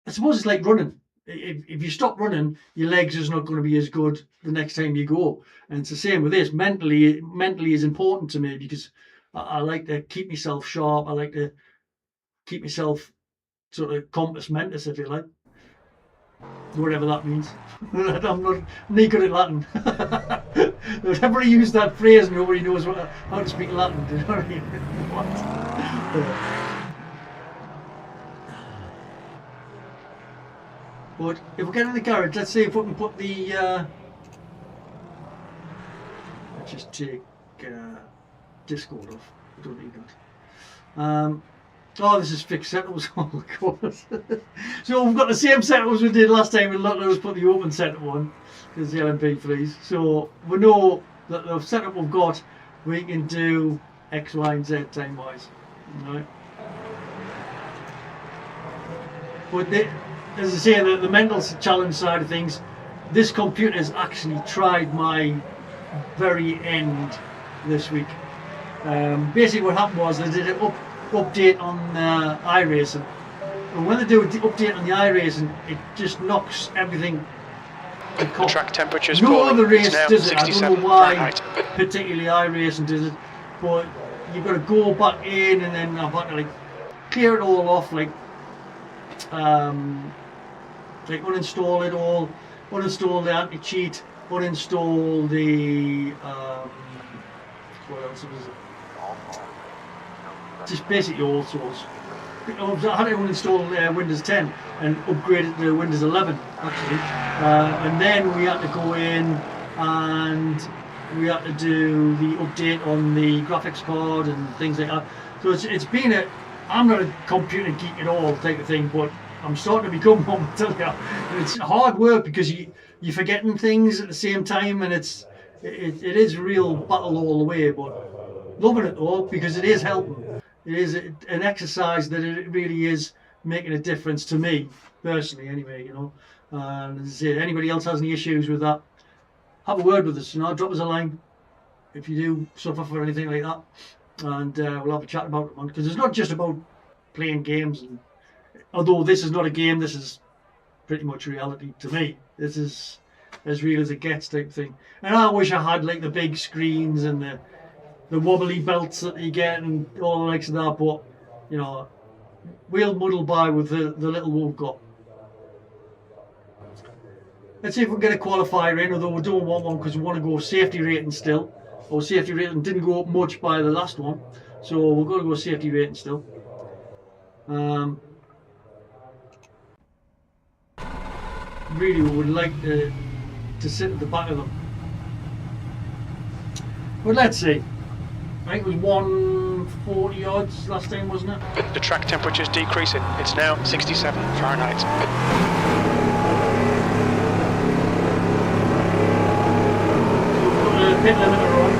A: I suppose it's like running. If you stop running, your legs is not going to be as good the next time you go. And it's the same with this. Mentally is important to me because I like to keep myself sharp. I like to keep myself sort of compass mentis, if you like, whatever that means. I'm not good at Latin. I've never used that phrase and nobody knows how to speak Latin. Do you know what I mean? What? But if we get in the garage, let's see if we can put the. Let's just take Discord off. We don't need that. Oh, this is fixed setups. Oh my god! So we've got the same setups we did last time. We'll let us put the open setup on because the LMP3s. So we know that the setup we've got, we can do X, Y, and Z time wise. Right. But as I say, the mental challenge side of things, this computer's actually tried my very end this week. Basically what happened was they did an update on iRacing. And when they do an update on the iRacing, it just knocks everything to
B: The track temperature's
A: no
B: falling.
A: other race
B: It's now
A: does it. I don't
B: 67
A: know why
B: Fahrenheit.
A: particularly iRacing does it, but you've got to go back in and then I've got to clear it all off, uninstall it all, uninstall the anti-cheat, uninstall the what else was it? Just basically all sorts. I had to uninstall Windows 10 and upgrade it to Windows 11 actually, and then we had to go in and we had to do the update on the graphics card and things like that. So it's been I'm not a computer geek at all type of thing, but I'm starting to become one. I tell you, it's hard work because you're forgetting things at the same time, and it is a real battle all the way. But loving it though because it is helping. It is an exercise that it really is making a difference to me personally. Anyway, And as I say, anybody else has any issues with that, have a word with us. Drop us a line if you do suffer for anything like that, and we'll have a chat about it, man. Because it's not just about playing games and. Although this is not a game, this is pretty much reality to me. This is as real as it gets type thing. And I wish I had the big screens and the wobbly belts that you get and all the likes of that. But we'll muddle by with the little we've got. Let's see if we can get a qualifier in. Although we don't want one because we want to go safety rating still. Our safety rating didn't go up much by the last one, so we're going to go safety rating still. Really would like to sit at the back of them, but let's see. I think it was 140 odds last time, wasn't it?
B: The track temperature's decreasing. It's now 67 Fahrenheit.
A: So we've got a pit limiter on.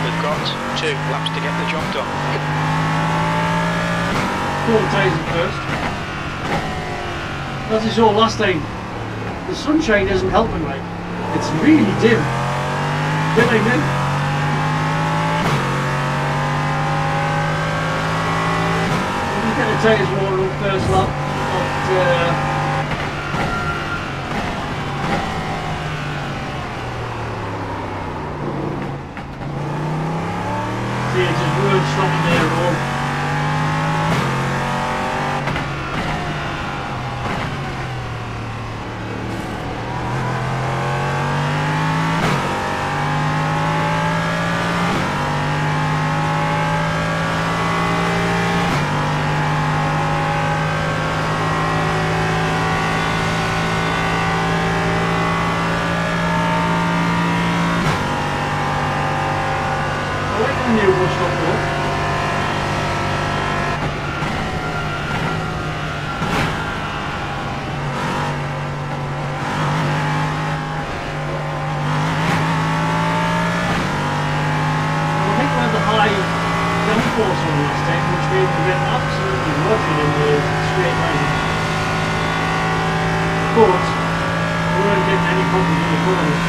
B: We've got 2 laps to get the job done.
A: Pull the tyres in first. As you saw last time, the sunshine isn't helping, right? It's really dim. Bit like dim. We'll get the tyres warmed up first lap. See, it's just weren't stopping there at all. But we weren't getting any problems in the corners.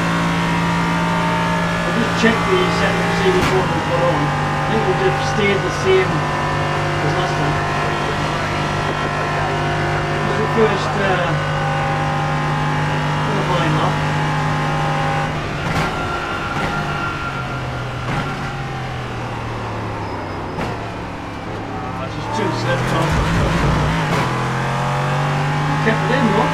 A: check the setup to see which one we put on. I think we'll just stay the same as last time. It was the first qualifying lap. Just too set on. Kept it in though.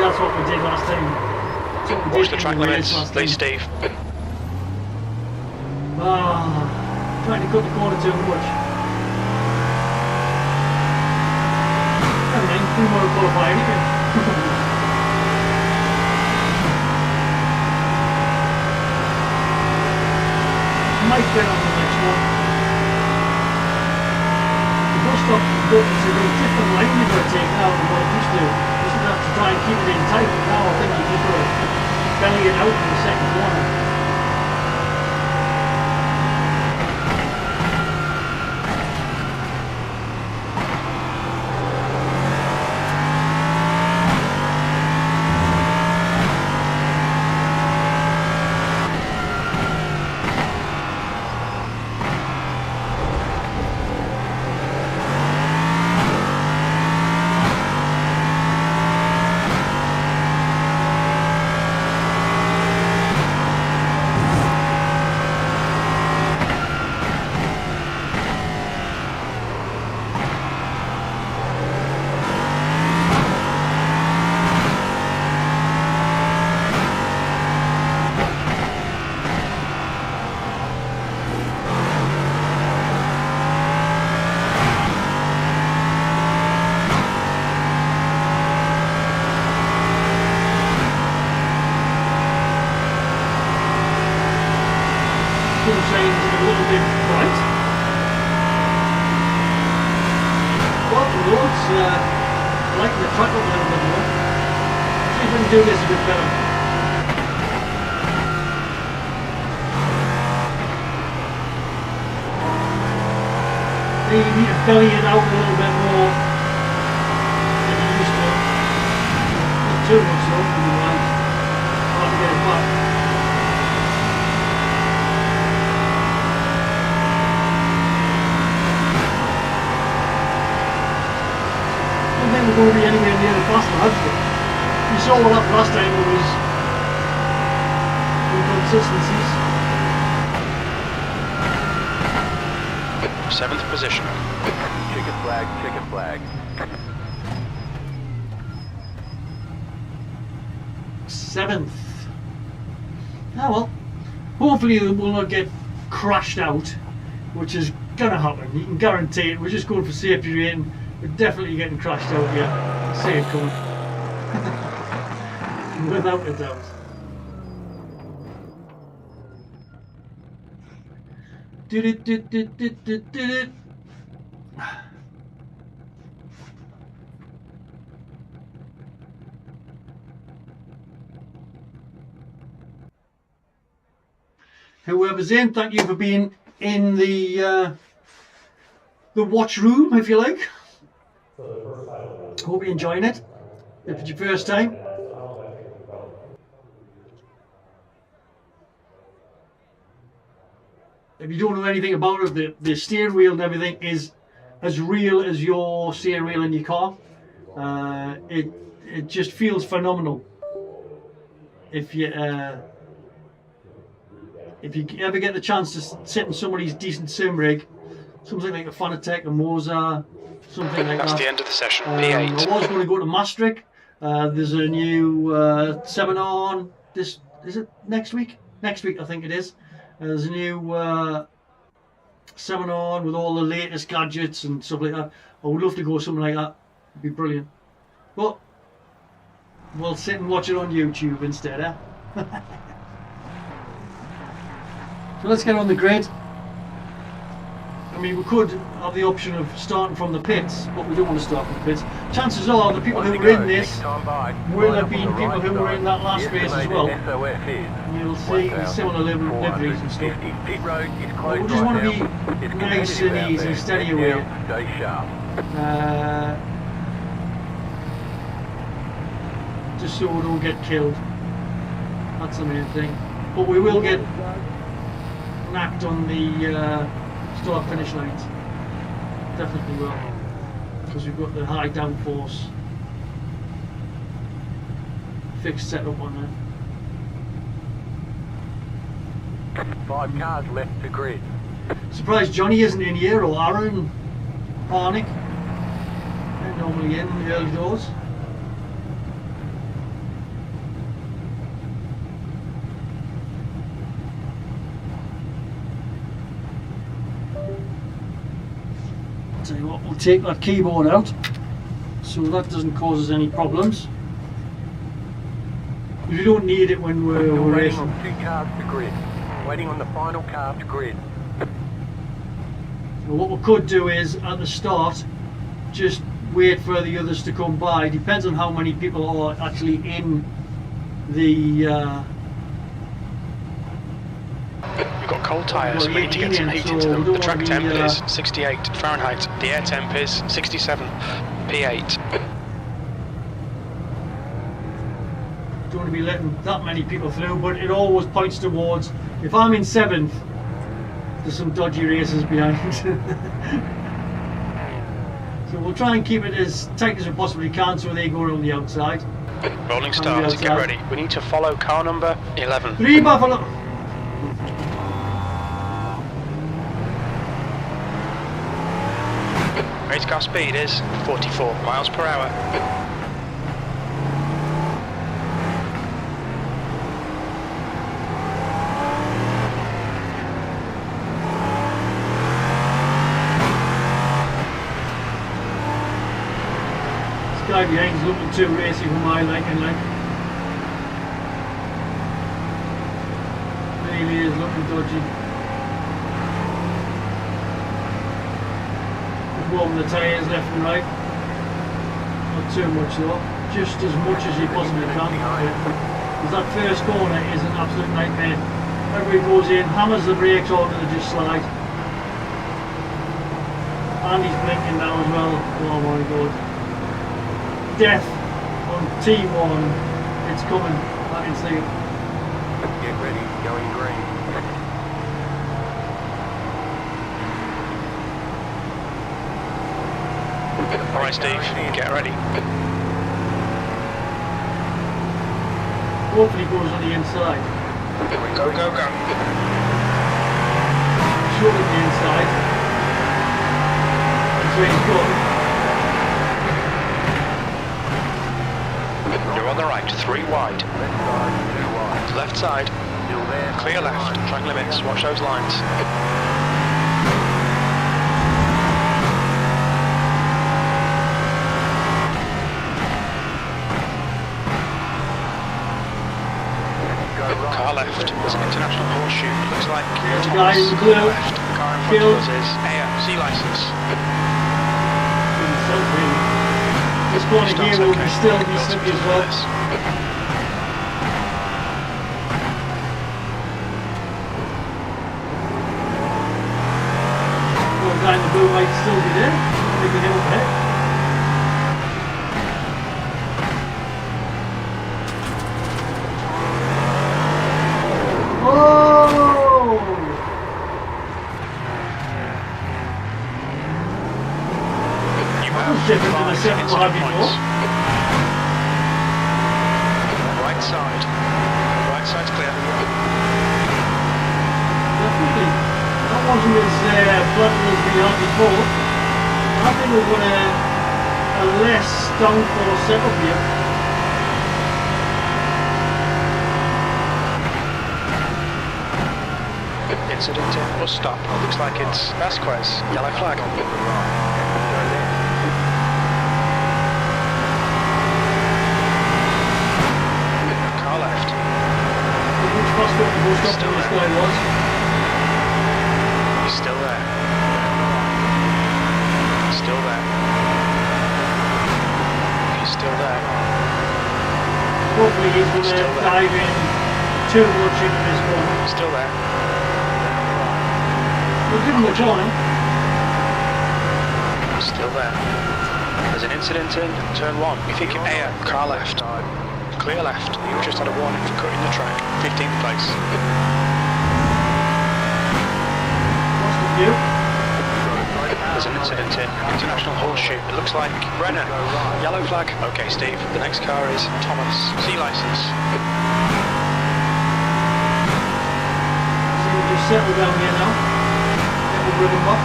A: That's what we did last time.
B: Watch the track limits, please, Steve.
A: Trying to cut the corner too much. Never mind, we want to qualify anyway. Might get on the next one. The bus stop is a different line you've got to take now than what it used to. Have to try and keep it in tight, but now I think you just got to belly it out in the second corner. Do this a bit better. You need to belly it out a little bit more than you used to. Not too much though, otherwise hard to get it back. I don't think we're going to be anywhere near the fast lads. You saw what happened last time, it was inconsistencies.
B: 7th position.
C: Chicken flag, chicken flag.
A: 7th. Ah well. Hopefully we'll not get crashed out, which is gonna happen. You can guarantee it. We're just going for safety rating. We're definitely getting crashed out here. See it coming. Without a doubt. Did it. Whoever's in, thank you for being in the watch room, if you like. Hope you're enjoying it. If it's your first time. If you don't know anything about it, the steering wheel and everything is as real as your steering wheel in your car. It just feels phenomenal. If you ever get the chance to sit in somebody's decent sim rig, something like a Fanatec, a Moza, something like
B: That's
A: that.
B: the end of the session.
A: I
B: P8.
A: was going to go to Maastricht. There's a new seminar on this. Is it next week? Next week, I think it is. There's a new seminar on with all the latest gadgets and stuff like that. I would love to go something like that. It'd be brilliant. But we'll sit and watch it on YouTube instead, eh? So let's get on the grid. I mean, we could have the option of starting from the pits, but we don't want to start from the pits. Chances are the people who were in this will have been people who were in that last race as well. And you'll see similar liveries and stuff. But we just want to be nice and easy, steady away. Just so we don't get killed. That's the main thing. But we will get knacked on the start finish lines. Definitely will. Because we've got the high downforce fixed setup on there.
C: 5 cars left to grid.
A: Surprised Johnny isn't in here, or Aaron, Harnick. They're normally in the early doors. Tell you what, we'll take that keyboard out so that doesn't cause us any problems. You don't need it when we're
C: Still waiting
A: racing.
C: on 2 cars to grid. Waiting on the final car to grid.
A: So what we could do is at the start just wait for the others to come by. Depends on how many people are actually in the
B: We've got cold tyres,
A: Well,
B: we need to get some
A: yeah,
B: heat
A: so
B: into them.
A: we don't
B: The track
A: wanna
B: temp
A: be,
B: is 68 Fahrenheit, the air temp is 67 P8.
A: don't want to be letting that many people through, but it always points towards, if I'm in 7th, there's some dodgy races behind. So we'll try and keep it as tight as we possibly can so they go around the outside.
B: Rolling start, get ready. We need to follow car number 11.
A: 3 Buffalo!
B: Race car speed is 44 miles per hour.
A: This guy behind's looking too racy for my liking, like. Really is looking dodgy. Just warming the tyres left and right. Not too much though. Just as much as you possibly can. Because that first corner is an absolute nightmare. Everybody goes in, hammers the brakes on and they just slide. And he's blinking now as well. Oh my god. Death on T1. It's coming. I can see it.
C: Get ready, going green.
B: Alright Steve, get ready.
A: Hopefully it goes on the inside.
B: Go, go, go.
A: Short on the inside. That's where he's gone.
B: You're on the right, 3 wide.
C: Left side, 2 wide.
B: Left side,
C: Still there.
B: clear left, track limits, watch those lines. Car left, there's an international horseshoe, looks like
A: There's a guy in the blue.
B: left. The car in front
A: Killed.
B: of us is AFC license.
A: This corner
B: Starts
A: here will
B: okay.
A: be still be
B: Got some
A: slippy as well.
B: flares.
A: The guy in the blue might still be there. Maybe him up ahead. Oh! set what I had before.
B: Right side. Right side's clear.
A: Definitely. That wasn't as blunt as we had before. I think we've got a less downforce setup here.
B: Incident in bus stop. Looks like it's Vasquez. Yellow flag. Car left.
A: Which hospital bus stop
B: Still
A: this
B: there.
A: guy was?
B: He's still there. Still there. He's still there.
A: Hopefully he's going
B: Still
A: to
B: there.
A: dive in too much into this one.
B: Still there.
A: We'll give him a corner.
B: Still there. There's an incident in turn 1. You think you're air, car left. Clear left. You've just had a warning for cutting the track. 15th place.
A: What's the view?
B: There's an incident in International Horseshoe. It looks like Brennan. Yellow flag. Okay, Steve. The next car is Thomas. C license.
A: So we'll just settle down here now. Get the rhythm up.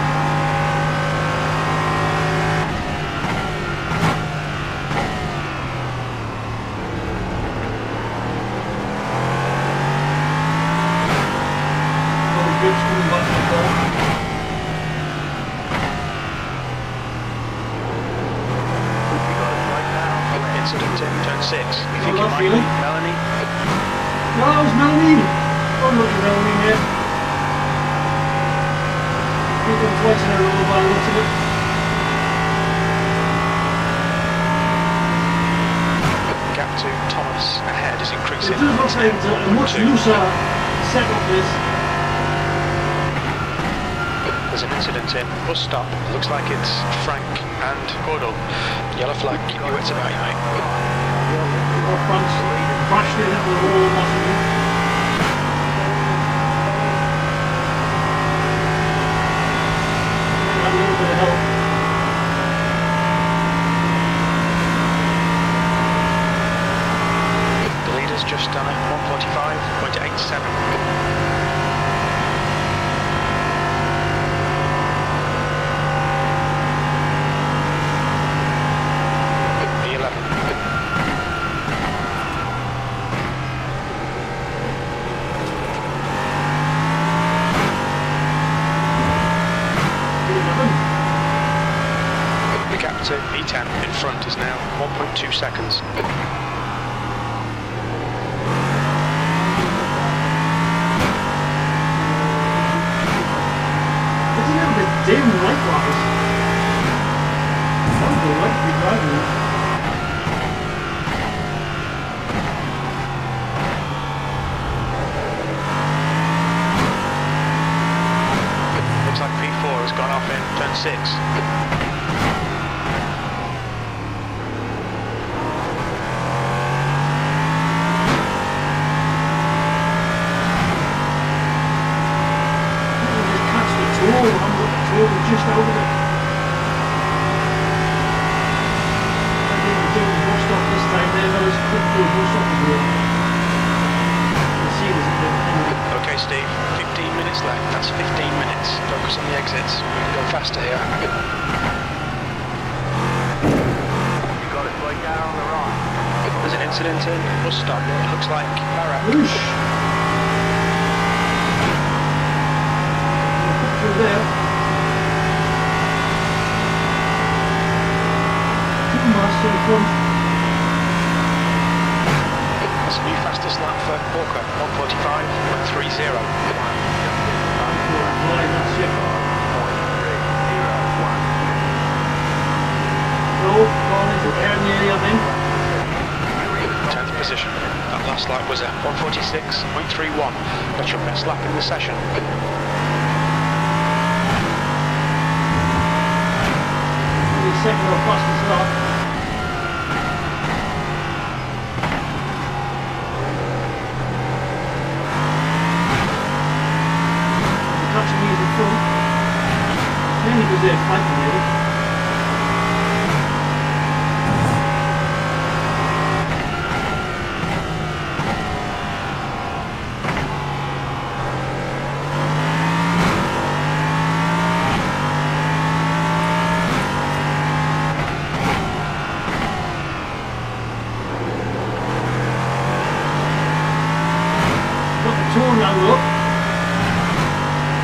A: Grips coming back to the ball.
B: Incident in turn 6. You think
A: Well,
B: you
A: that
B: might
A: feeling?
B: be Melanie?
A: No, it was Melanie. Oh, look at Melanie here. Beat them twice in a row by the looks of it.
B: Gap to Thomas ahead is
A: It
B: increasing.
A: does look like it's a much looser setup this.
B: There's an incident in bus stop. Looks like it's Frank and Gordon. Yellow flag. Keep your wits about you, mate.
A: Our Frank's crashed in into the wall massively. Had a little bit of help.
B: The leader's just done a 145.87. The 11. The gap to E10 in front is now 1.2 seconds.
A: It's a little bit dim likewise. Sounds like to be driving this.
B: Looks like P4 has gone off in turn 6.
A: Just catch the tour. I'm got the tour just over it. I think we're doing the bus stop this time. They're not as quick to a bus stop as we are. You can see there's a bit anyway.
B: Okay, Steve, 15 minutes left. That's 15 minutes. Focus on the exits. We can go faster here.
C: You got it right down on the right.
B: There's an incident in bus stop. It looks like Barrett.
A: Whoosh! We'll put through there. Two miles to the front.
B: That's a new fastest lap for Walker. 145.30.
A: Line, that's it.
C: 0.301.
A: Go on into there nearly, I think.
B: 10th position. That last lap was a 146.31. That's your best lap in the session.
A: Maybe second or fastest lap. Catching these in front. Mainly because they're fighting really. tone now though.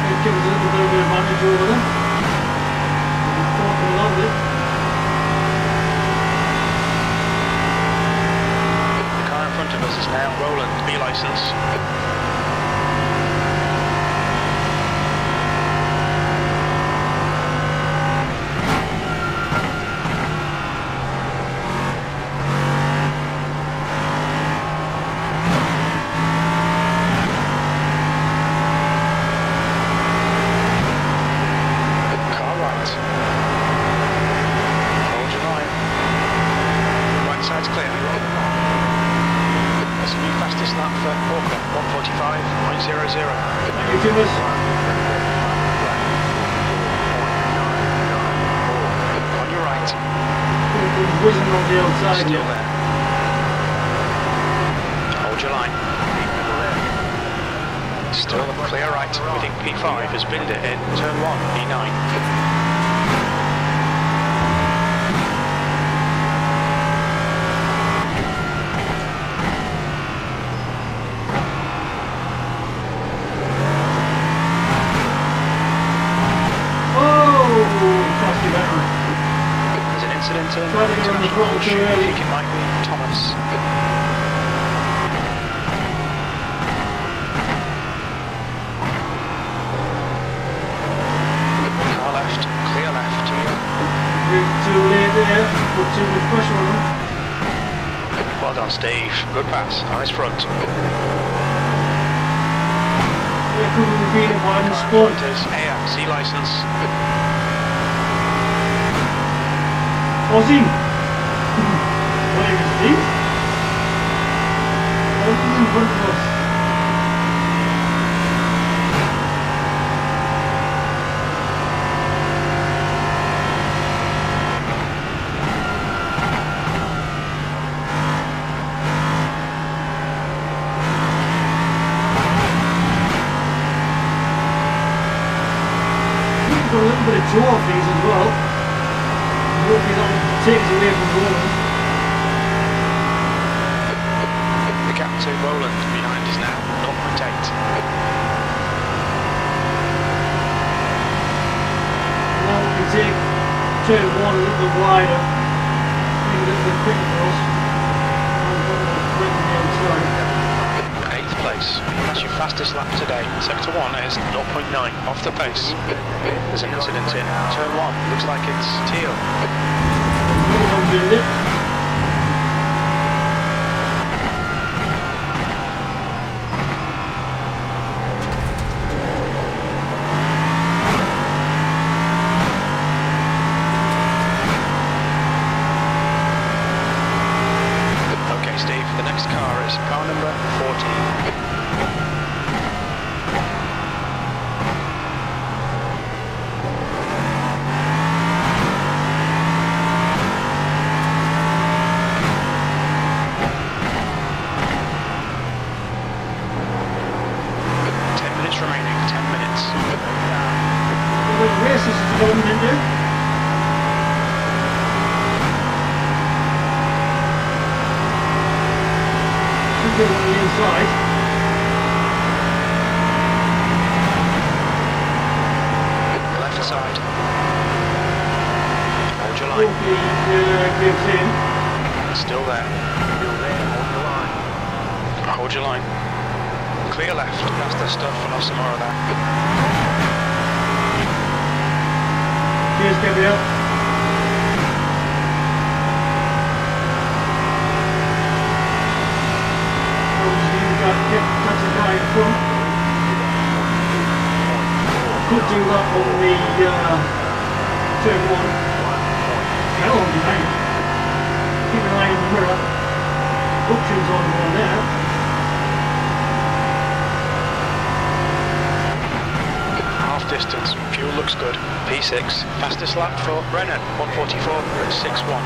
A: It gives us a little bit of an advantage over them. We've fought them a lot of it.
B: The car in front of us is now Roland, B licence. Car right. Hold your line. Right side's clear. That's a new fastest lap for Walker, 1:45.00.
A: Thank you, Thomas.
B: On your right.
A: We've whizzing on the outside
B: Still
A: here.
B: there. Hold your line. Still clear right. We think P5 has binned it in turn 1, E9.
A: Oh, crossed it out.
B: There's an incident in
A: Tried to get on the throttle too
B: I
A: early.
B: think it might be Thomas. Car left, clear left.
A: We're too late there. Put too much pressure on them.
B: Well done, Steve. Good pass. Eyes front.
A: They couldn't have been if I hadn't spun.
B: Front is Air, C licence.
A: Ozzy! What is this? Ozzy's in front of us. We've got a little bit of jaw off these as well. Hopefully that will take us away from Roland.
B: The gap to Roland behind is now 0.8.
A: Now we can take turn 1 a little bit wider. Make it a little bit quicker for us. And put a quick on the outside.
B: 8th place. That's your fastest lap today. Sector 1 is 0.9 off the pace. There's an incident in turn 1. Looks like it's Teal.
A: Roland doing it.
B: Okay, Steve, the next car is car number 14. Remaining 10 minutes.
A: The race is going into. Should get on the inside.
B: Left side. Hold your line.
A: Hopefully gives in.
B: Still there. Hold your line. Clear left. That's the stuff. We'll have some more of that.
A: Cheers, Gabriel. That's a guy in front. Could do that on the turn 1. Hell on behind. Keep an eye on the mirror. Options on one there.
B: Half distance. Fuel looks good. P6. Fastest lap for Brennan. 1:44.61.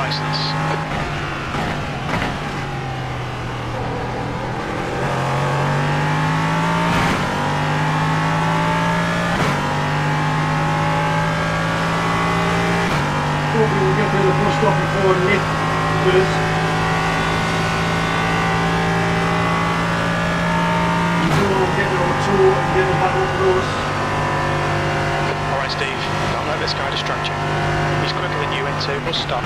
B: license.
A: Hopefully we'll get to the bus stop before Nick does. We'll get to our tour and get the back up close.
B: Alright Steve, don't let this guy distract you. He's quicker than you into bus stop.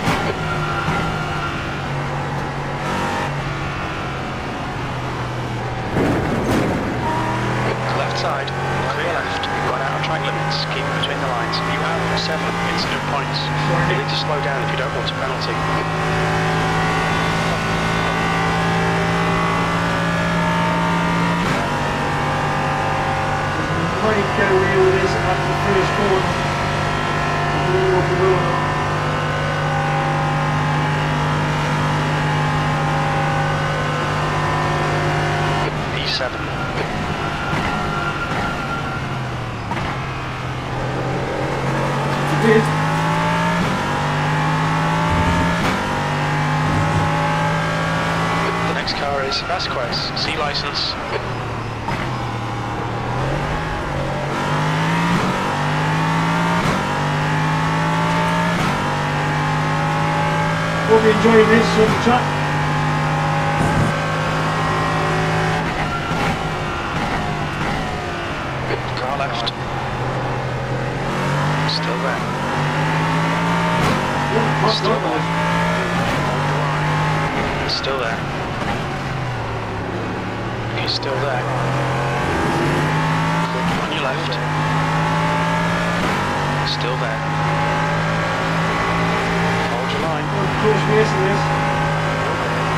B: Left side, clear left. You've got out of track limits, keep between the lines. You have 7 incident points. You need to slow down if you don't want a penalty.
A: Might get away with this at the first corner. We'll walk the road up.
B: P7.
A: It is.
B: The next car is Vasquez, C license.
A: Hope you're enjoying this on the track.
B: Car left. Still there. Still there. Still there. He's still there. Click on your left. Still there. Hold your line.
A: Close race in this.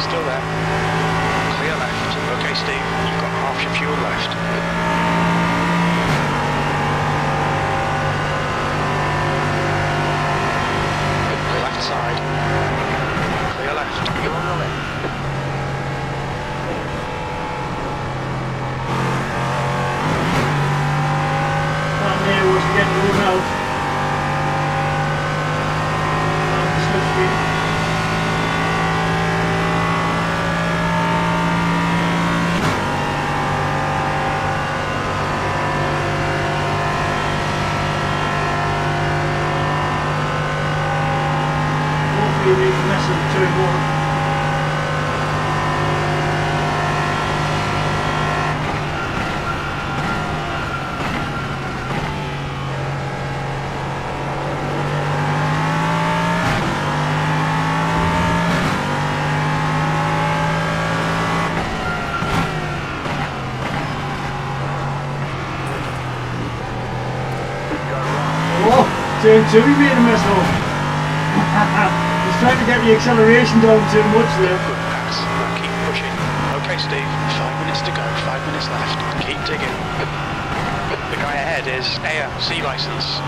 B: Still there. Clear left. Okay, Steve, you've got half your fuel left. Left side. Clear left. You're on the left.
A: That there was getting run out. And the slipstream. Hopefully they can mess up turn one. Oh, turn two, he made a mess up. He's trying to get the acceleration down too much there.
B: Good pass. Now keep pushing. Okay, Steve. 5 minutes to go. 5 minutes left. Keep digging. The guy ahead is Air, C license.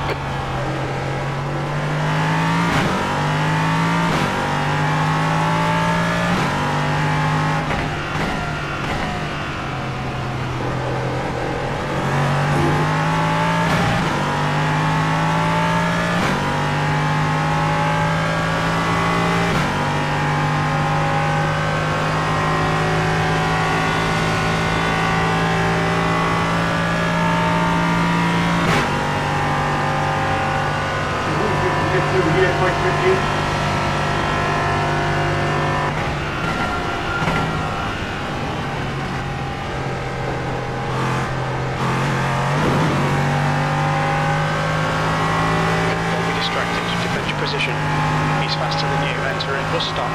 A: Get through here quite quickly.
B: Don't be distracted. Defend your position. He's faster than you. Enter in bus stop.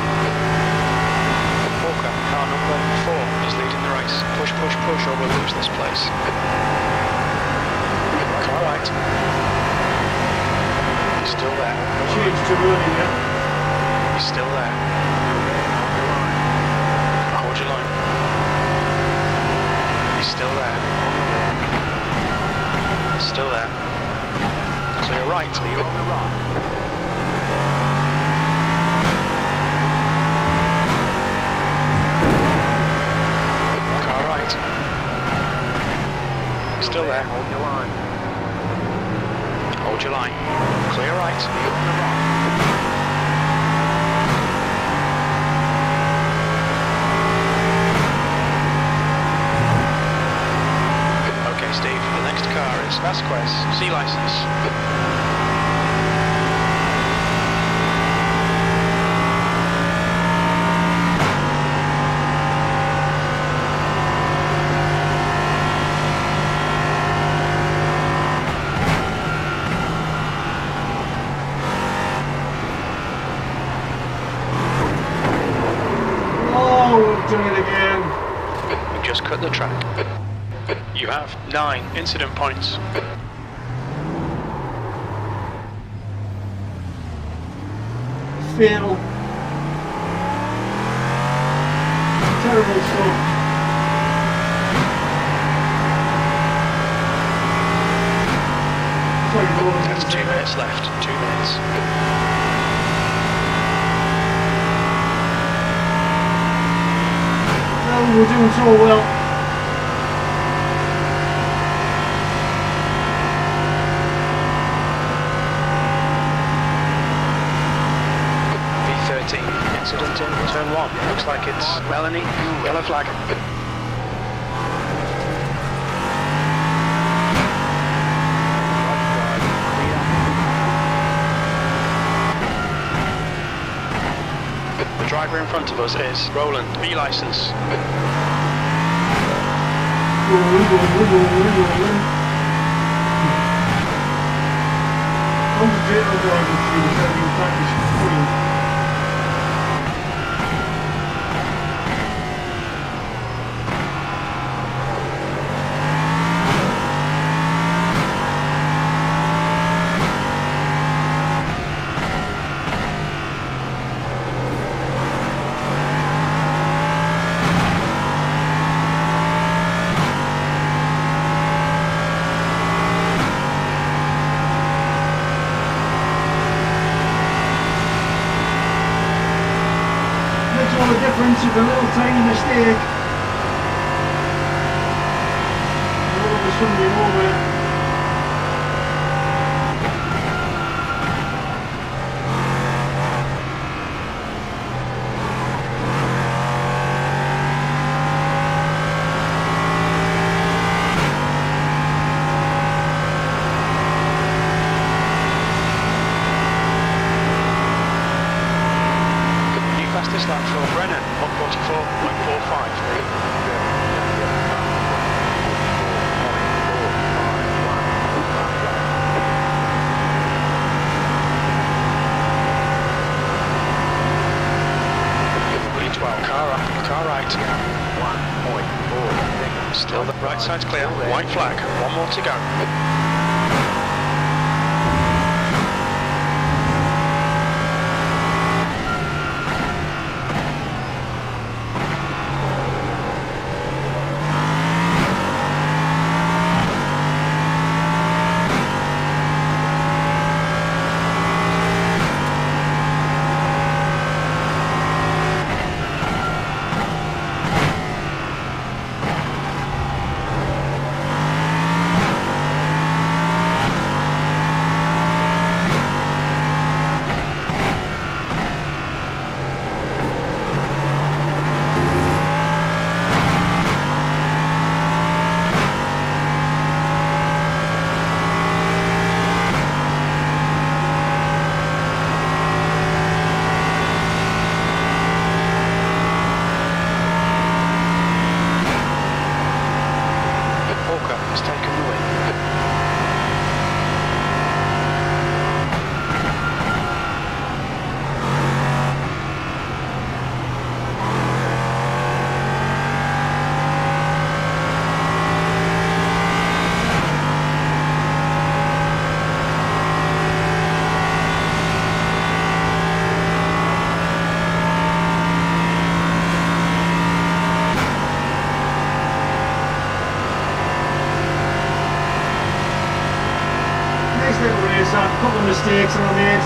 B: Walker, car number 4, is leading the race. Push, push, push, or we'll lose this place. Car right. He's still there.
A: Change too early yet.
B: He's still there. Hold your line. He's still there. Still there. Clear right. You're on the right. Car right. Still there. Hold your line. Hold your line. Clear right. You're on the right. Vasquez, C license.
A: Oh, we're doing it again.
B: We've just cut the track. You have 9 incident points.
A: Fail. Terrible stuff. Sorry, Roland.
B: That's 2 minutes left. 2 minutes.
A: No, we're doing so well.
B: V13 incident in turn 1. Looks like it's Melanie. Yellow flag. The driver in front of us is Roland, B license.
A: Concentrate on driving through the driving practice fully. Makes all the difference with a little tiny mistake. All of a sudden you're over.
B: New fastest lap for Brennan, 144.45. V12, car right.
C: 1.4 seconds.
B: Still the right side's clear, white flag, 1 more to go. Walker has taken the win.
A: Nice little race, a couple of mistakes I made.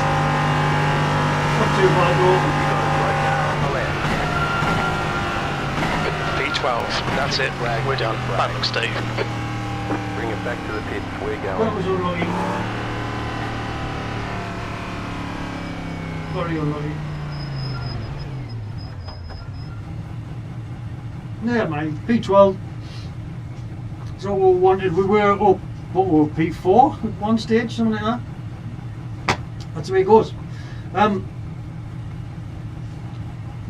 A: Not too bad though.
B: V12, that's it, we're done. Bad luck, Steve.
C: Bring it back to the pits. We're
A: That
C: going.
A: was unlucky. Very unlucky. Never mind, P12. So we wanted, we were up what were P4 at one stage, something like that. That's the way it goes.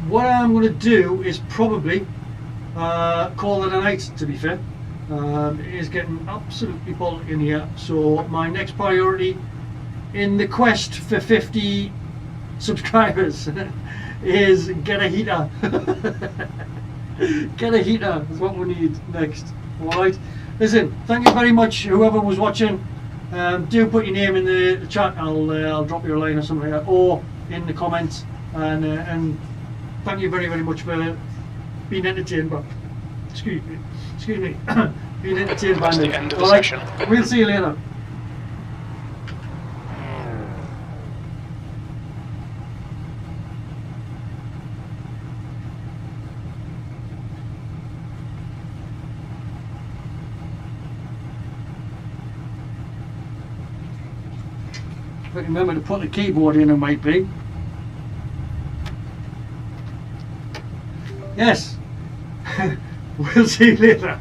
A: What I'm going to do is probably call it a night, to be fair. It is getting absolutely bolted in here, so my next priority in the quest for 50 subscribers is get a heater. Get a heater is what we need next. Alright, listen, thank you very much whoever was watching. Do put your name in the chat. I'll drop you a line or something like that, or in the comments, and thank you very much for being entertained by, excuse me being entertained by
B: That's
A: me.
B: the end of the
A: Alright,
B: session.
A: we'll see you later. But remember to put the keyboard in, it might be. Yes. We'll see you later.